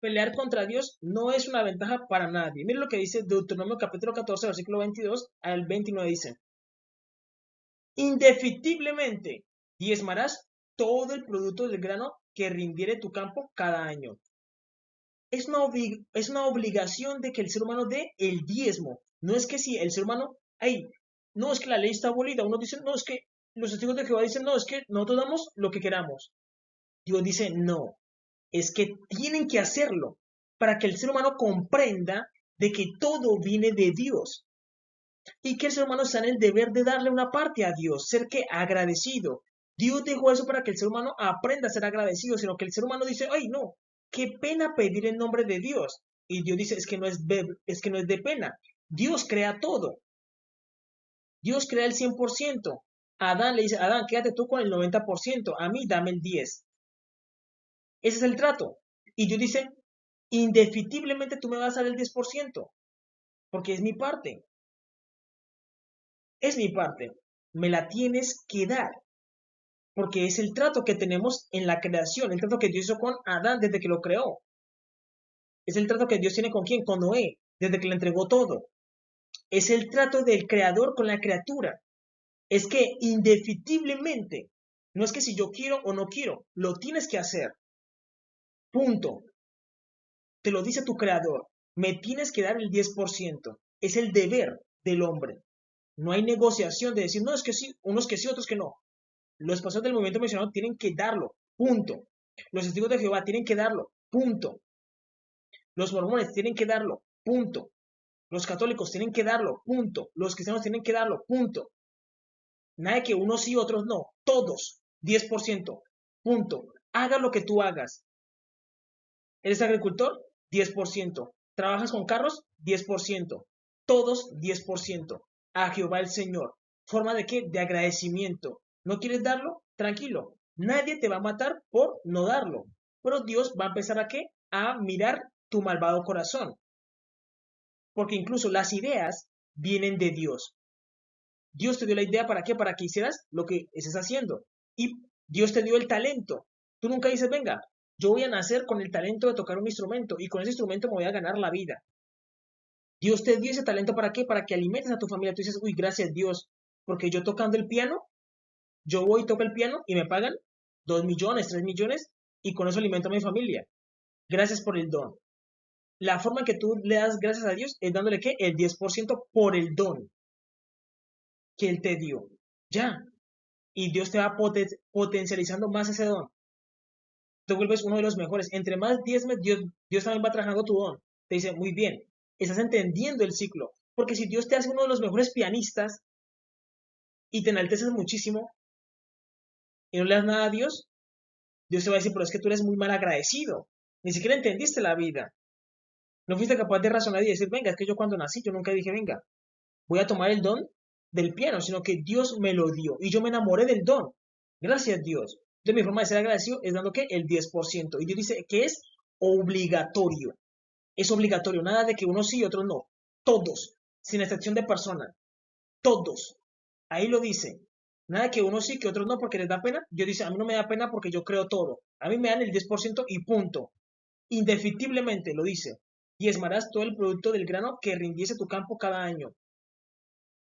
Pelear contra Dios no es una ventaja para nadie. Miren lo que dice Deuteronomio capítulo 14, versículo 22 al 29 dice, indefectiblemente diezmarás todo el producto del grano que rindiere tu campo cada año. Es una obligación de que el ser humano dé el diezmo. No es que si el ser humano, ay, no es que la ley está abolida. Uno dice, no es que Los testigos de Jehová dicen, no, es que nosotros damos lo que queramos. Dios dice, no, es que tienen que hacerlo para que el ser humano comprenda de que todo viene de Dios y que el ser humano está en el deber de darle una parte a Dios, ser que agradecido. Dios dejó eso para que el ser humano aprenda a ser agradecido, sino que el ser humano dice, ay, no, qué pena pedir en nombre de Dios. Y Dios dice, es que no es de pena. Dios crea todo. Dios crea el 100%. Adán le dice, Adán, quédate tú con el 90%, a mí dame el 10%. Ese es el trato. Y Dios dice, indefectiblemente tú me vas a dar el 10%, porque es mi parte. Es mi parte. Me la tienes que dar, porque es el trato que tenemos en la creación, el trato que Dios hizo con Adán desde que lo creó. Es el trato que Dios tiene con quién, con Noé, desde que le entregó todo. Es el trato del creador con la criatura. Es que indefectiblemente, no es que si yo quiero o no quiero, lo tienes que hacer. Punto. Te lo dice tu creador. Me tienes que dar el 10%. Es el deber del hombre. No hay negociación de decir, no, es que sí, unos que sí, otros que no. Los pastores del movimiento misionero tienen que darlo. Punto. Los testigos de Jehová tienen que darlo. Punto. Los mormones tienen que darlo. Punto. Los católicos tienen que darlo. Punto. Los cristianos tienen que darlo. Punto. Nada de que unos sí, otros no. Todos. 10%. Punto. Haga lo que tú hagas. ¿Eres agricultor? 10%. ¿Trabajas con carros? 10%. Todos 10%. A Jehová el Señor. ¿Forma de qué? De agradecimiento. ¿No quieres darlo? Tranquilo. Nadie te va a matar por no darlo. Pero Dios va a empezar a qué? A mirar tu malvado corazón. Porque incluso las ideas vienen de Dios. Dios te dio la idea para qué? Para que hicieras lo que estés haciendo. Y Dios te dio el talento. Tú nunca dices, venga, yo voy a nacer con el talento de tocar un instrumento y con ese instrumento me voy a ganar la vida. Dios te dio ese talento para qué? Para que alimentes a tu familia. Tú dices, uy, gracias Dios, porque yo tocando el piano, yo voy y toco el piano y me pagan 2 millones, 3 millones y con eso alimento a mi familia. Gracias por el don. La forma en que tú le das gracias a Dios es dándole ¿qué? El 10% por el don que Él te dio. Ya. Y Dios te va potencializando más ese don. Te vuelves uno de los mejores. Entre más diezmes, Dios también va trabajando tu don. Te dice, muy bien, estás entendiendo el ciclo. Porque si Dios te hace uno de los mejores pianistas y te enalteces muchísimo y no le das nada a Dios, Dios te va a decir, pero es que tú eres muy mal agradecido. Ni siquiera entendiste la vida. No fuiste capaz de razonar y decir, venga, es que yo cuando nací, yo nunca dije, venga, voy a tomar el don del piano, sino que Dios me lo dio y yo me enamoré del don. Gracias, Dios. Entonces, mi forma de ser agradecido es dando que el 10%. Y Dios dice que es obligatorio. Es obligatorio. Nada de que unos sí y otros no. Todos. Sin excepción de persona. Todos. Ahí lo dice. Nada que unos sí, que otros no, porque les da pena. Dios dice, a mí no me da pena porque yo creo todo. A mí me dan el 10% y punto. Indefectiblemente lo dice. Diezmarás todo el producto del grano que rindiese tu campo cada año.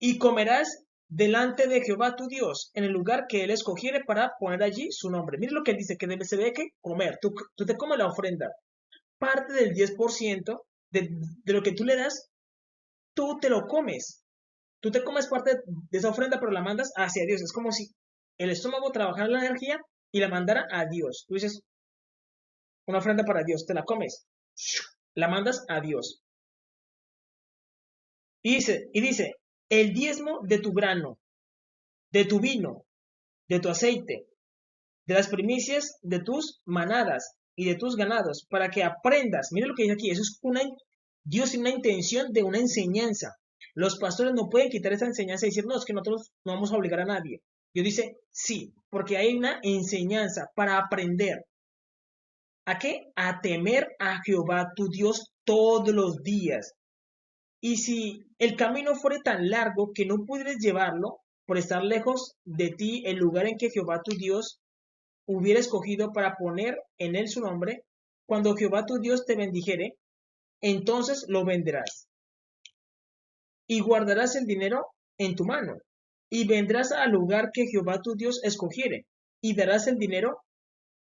Y comerás delante de Jehová tu Dios, en el lugar que él escogiere para poner allí su nombre. Mire lo que él dice, que se debe que comer. Tú te comes la ofrenda. Parte del 10% de lo que tú le das, tú te lo comes. Tú te comes parte de esa ofrenda, pero la mandas hacia Dios. Es como si el estómago trabajara la energía y la mandara a Dios. Tú dices, una ofrenda para Dios, te la comes, la mandas a Dios. Y dice, el diezmo de tu grano, de tu vino, de tu aceite, de las primicias de tus manadas y de tus ganados, para que aprendas. Mira lo que dice aquí, eso es Dios tiene una intención de una enseñanza. Los pastores no pueden quitar esa enseñanza y decir, no, es que nosotros no vamos a obligar a nadie. Dios dice, sí, porque hay una enseñanza para aprender. ¿A qué? A temer a Jehová tu Dios todos los días. Y si el camino fuere tan largo que no pudieres llevarlo, por estar lejos de ti el lugar en que Jehová tu Dios hubiera escogido para poner en él su nombre, cuando Jehová tu Dios te bendijere, entonces lo venderás. Y guardarás el dinero en tu mano, y vendrás al lugar que Jehová tu Dios escogiere, y darás el dinero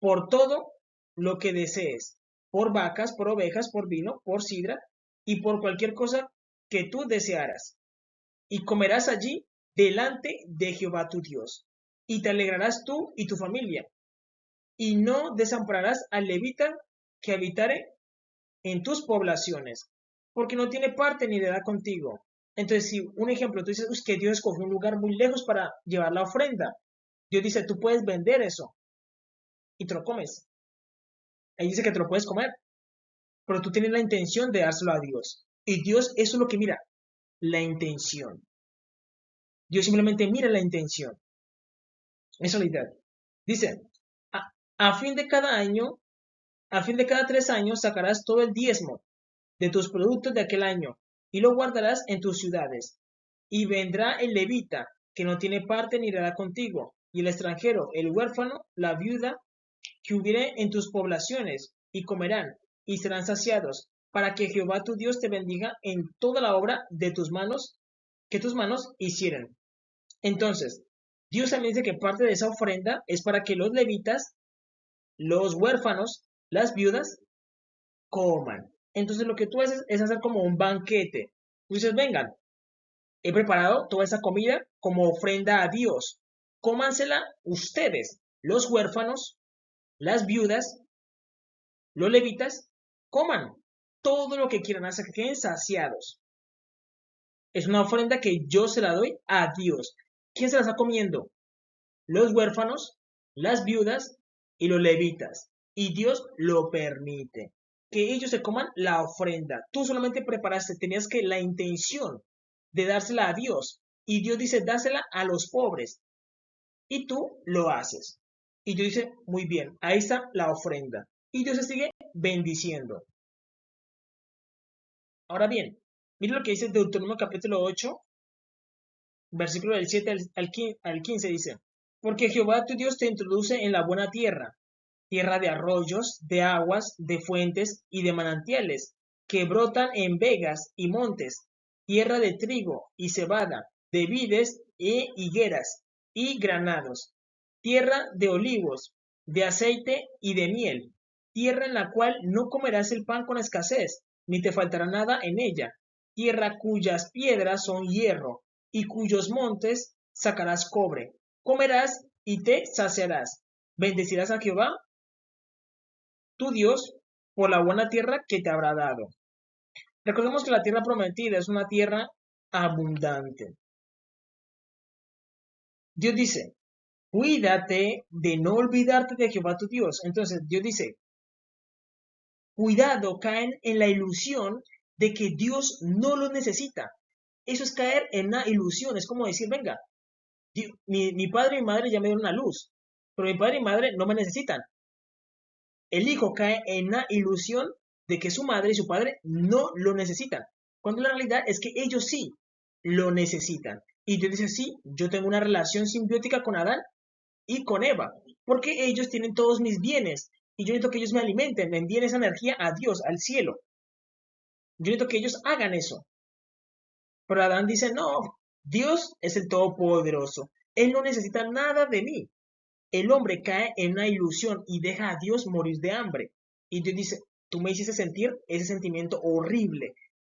por todo lo que desees, por vacas, por ovejas, por vino, por sidra, y por cualquier cosa que tú desearas. Y comerás allí delante de Jehová tu Dios. y te alegrarás tú y tu familia, y no desampararás al levita que habitare en tus poblaciones, porque no tiene parte ni heredad contigo. Entonces, si un ejemplo, tú dices que Dios escogió un lugar muy lejos para llevar la ofrenda, Dios dice, tú puedes vender eso y te lo comes. Ahí dice que te lo puedes comer, pero tú tienes la intención de dárselo a Dios. Y Dios, eso es lo que mira, la intención. Dios simplemente mira la intención. Esa es la idea. Dice, a, a fin de cada año, a fin de cada 3 años sacarás todo el diezmo de tus productos de aquel año y lo guardarás en tus ciudades. Y vendrá el levita, que no tiene parte ni heredad contigo, y el extranjero, el huérfano, la viuda, que hubiere en tus poblaciones, y comerán, y serán saciados, para que Jehová tu Dios te bendiga en toda la obra de tus manos, que tus manos hicieren. Entonces, Dios también dice que parte de esa ofrenda es para que los levitas, los huérfanos, las viudas, coman. Entonces lo que tú haces es hacer como un banquete. Tú dices, vengan, he preparado toda esa comida como ofrenda a Dios. Cómansela ustedes, los huérfanos, las viudas, los levitas, coman todo lo que quieran hasta que queden saciados. Es una ofrenda que yo se la doy a Dios. ¿Quién se la está comiendo? Los huérfanos, las viudas y los levitas. Y Dios lo permite. Que ellos se coman la ofrenda. Tú solamente preparaste, tenías que la intención de dársela a Dios. Y Dios dice, dásela a los pobres. Y tú lo haces. Y Dios dice, muy bien, ahí está la ofrenda. Y Dios se sigue bendiciendo. Ahora bien, mire lo que dice Deuteronomio capítulo 8, versículo del 7 al 15 dice, porque Jehová tu Dios te introduce en la buena tierra, tierra de arroyos, de aguas, de fuentes y de manantiales, que brotan en vegas y montes, tierra de trigo y cebada, de vides e higueras y granados, tierra de olivos, de aceite y de miel, tierra en la cual no comerás el pan con escasez, ni te faltará nada en ella, tierra cuyas piedras son hierro, y cuyos montes sacarás cobre. Comerás y te saciarás. Bendecirás a Jehová, tu Dios, por la buena tierra que te habrá dado. Recordemos que la tierra prometida es una tierra abundante. Dios dice, cuídate de no olvidarte de Jehová tu Dios. Entonces Dios dice, cuidado, caen en la ilusión de que Dios no lo necesita. Eso es caer en una ilusión. Es como decir, venga, mi padre y mi madre ya me dieron una luz, pero mi padre y mi madre no me necesitan. El hijo cae en una ilusión de que su madre y su padre no lo necesitan, cuando la realidad es que ellos sí lo necesitan. Y Dios dice, sí, yo tengo una relación simbiótica con Adán y con Eva, porque ellos tienen todos mis bienes y yo necesito que ellos me alimenten, me envíen esa energía a Dios, al cielo. Yo necesito que ellos hagan eso. Pero Adán dice, no, Dios es el Todopoderoso. Él no necesita nada de mí. El hombre cae en una ilusión y deja a Dios morir de hambre. Y Dios dice, tú me hiciste sentir ese sentimiento horrible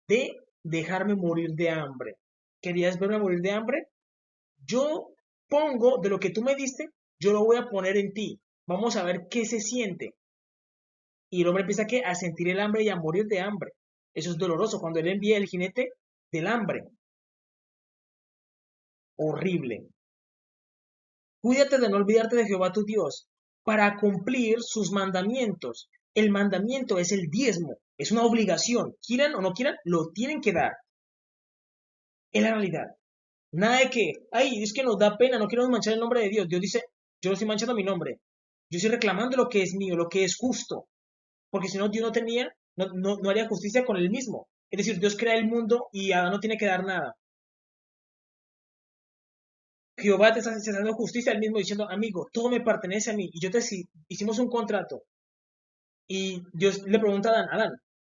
de dejarme morir de hambre. ¿Querías verme morir de hambre? Yo pongo de lo que tú me diste, yo lo voy a poner en ti. Vamos a ver qué se siente. Y el hombre empieza a sentir el hambre y a morir de hambre. Eso es doloroso cuando él envía el jinete del hambre. Horrible. Cuídate de no olvidarte de Jehová tu Dios, para cumplir sus mandamientos. El mandamiento es el diezmo, es una obligación. Quieran o no quieran, lo tienen que dar. Es la realidad. Nada de que, ay, es que nos da pena, no queremos manchar el nombre de Dios. Dios dice, yo no estoy manchando mi nombre. Yo estoy reclamando lo que es mío, lo que es justo. Porque si no, Dios no haría justicia con él mismo. Es decir, Dios crea el mundo y Adán no tiene que dar nada. Jehová te está haciendo justicia al mismo diciendo, amigo, todo me pertenece a mí. Y hicimos un contrato. Y Dios le pregunta a Adán, Adán,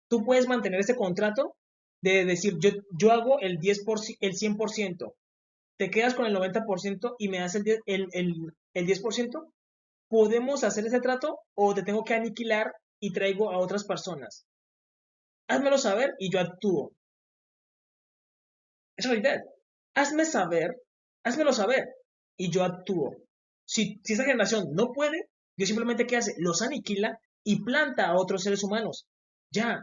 ¿tú puedes mantener ese contrato de decir, yo hago el 100%, te quedas con el 90% y me das el 10%? ¿Podemos hacer ese trato o te tengo que aniquilar y traigo a otras personas? Házmelo saber y yo actúo. Es realidad. Hazme saber, házmelo saber y yo actúo. Si esa generación no puede, Dios simplemente ¿qué hace? Los aniquila y planta a otros seres humanos. Ya,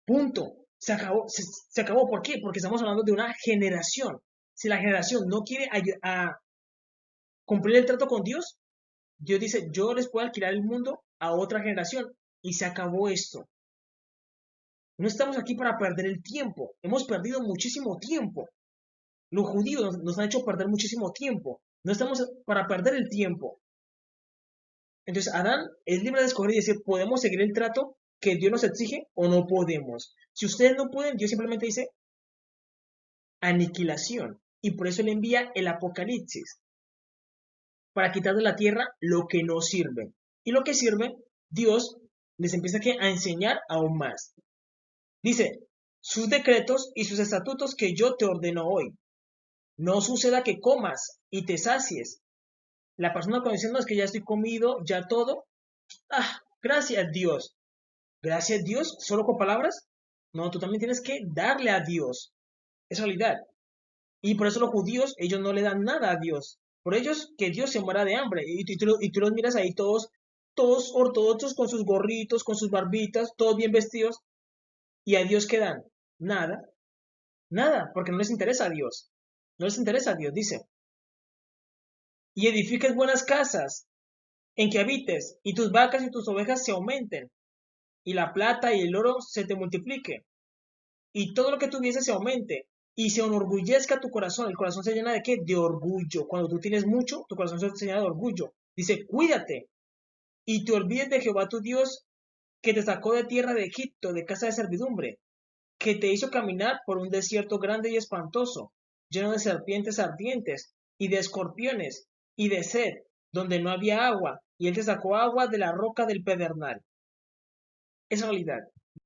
punto. Se acabó. ¿Por qué? Porque estamos hablando de una generación. Si la generación no quiere cumplir el trato con Dios, Dios dice, yo les puedo alquilar el mundo a otra generación. Y se acabó esto. No estamos aquí para perder el tiempo. Hemos perdido muchísimo tiempo. Los judíos nos han hecho perder muchísimo tiempo. No estamos para perder el tiempo. Entonces, Adán es libre de escoger y decir, ¿podemos seguir el trato que Dios nos exige o no podemos? Si ustedes no pueden, Dios simplemente dice aniquilación. Y por eso le envía el Apocalipsis, para quitar de la tierra lo que no sirve. Y lo que sirve, Dios les empieza a enseñar aún más. Dice, sus decretos y sus estatutos que yo te ordeno hoy. No suceda que comas y te sacies. La persona cuando dice, no, es que ya estoy comido, ya todo. Gracias Dios. Gracias Dios, solo con palabras. No, tú también tienes que darle a Dios. Es realidad. Y por eso los judíos, ellos no le dan nada a Dios. Por ellos, que Dios se muera de hambre. Y tú los miras ahí todos ortodoxos con sus gorritos, con sus barbitas, todos bien vestidos. ¿Y a Dios qué dan? Nada. Nada, porque no les interesa a Dios. No les interesa a Dios, dice. Y edifiques buenas casas en que habites, y tus vacas y tus ovejas se aumenten, y la plata y el oro se te multiplique, y todo lo que tuviese se aumente, y se enorgullezca tu corazón. El corazón se llena de qué? De orgullo. Cuando tú tienes mucho, tu corazón se llena de orgullo. Dice, cuídate, y te olvides de Jehová tu Dios, que te sacó de tierra de Egipto, de casa de servidumbre, que te hizo caminar por un desierto grande y espantoso, lleno de serpientes ardientes, y de escorpiones, y de sed, donde no había agua, y él te sacó agua de la roca del pedernal. Es realidad.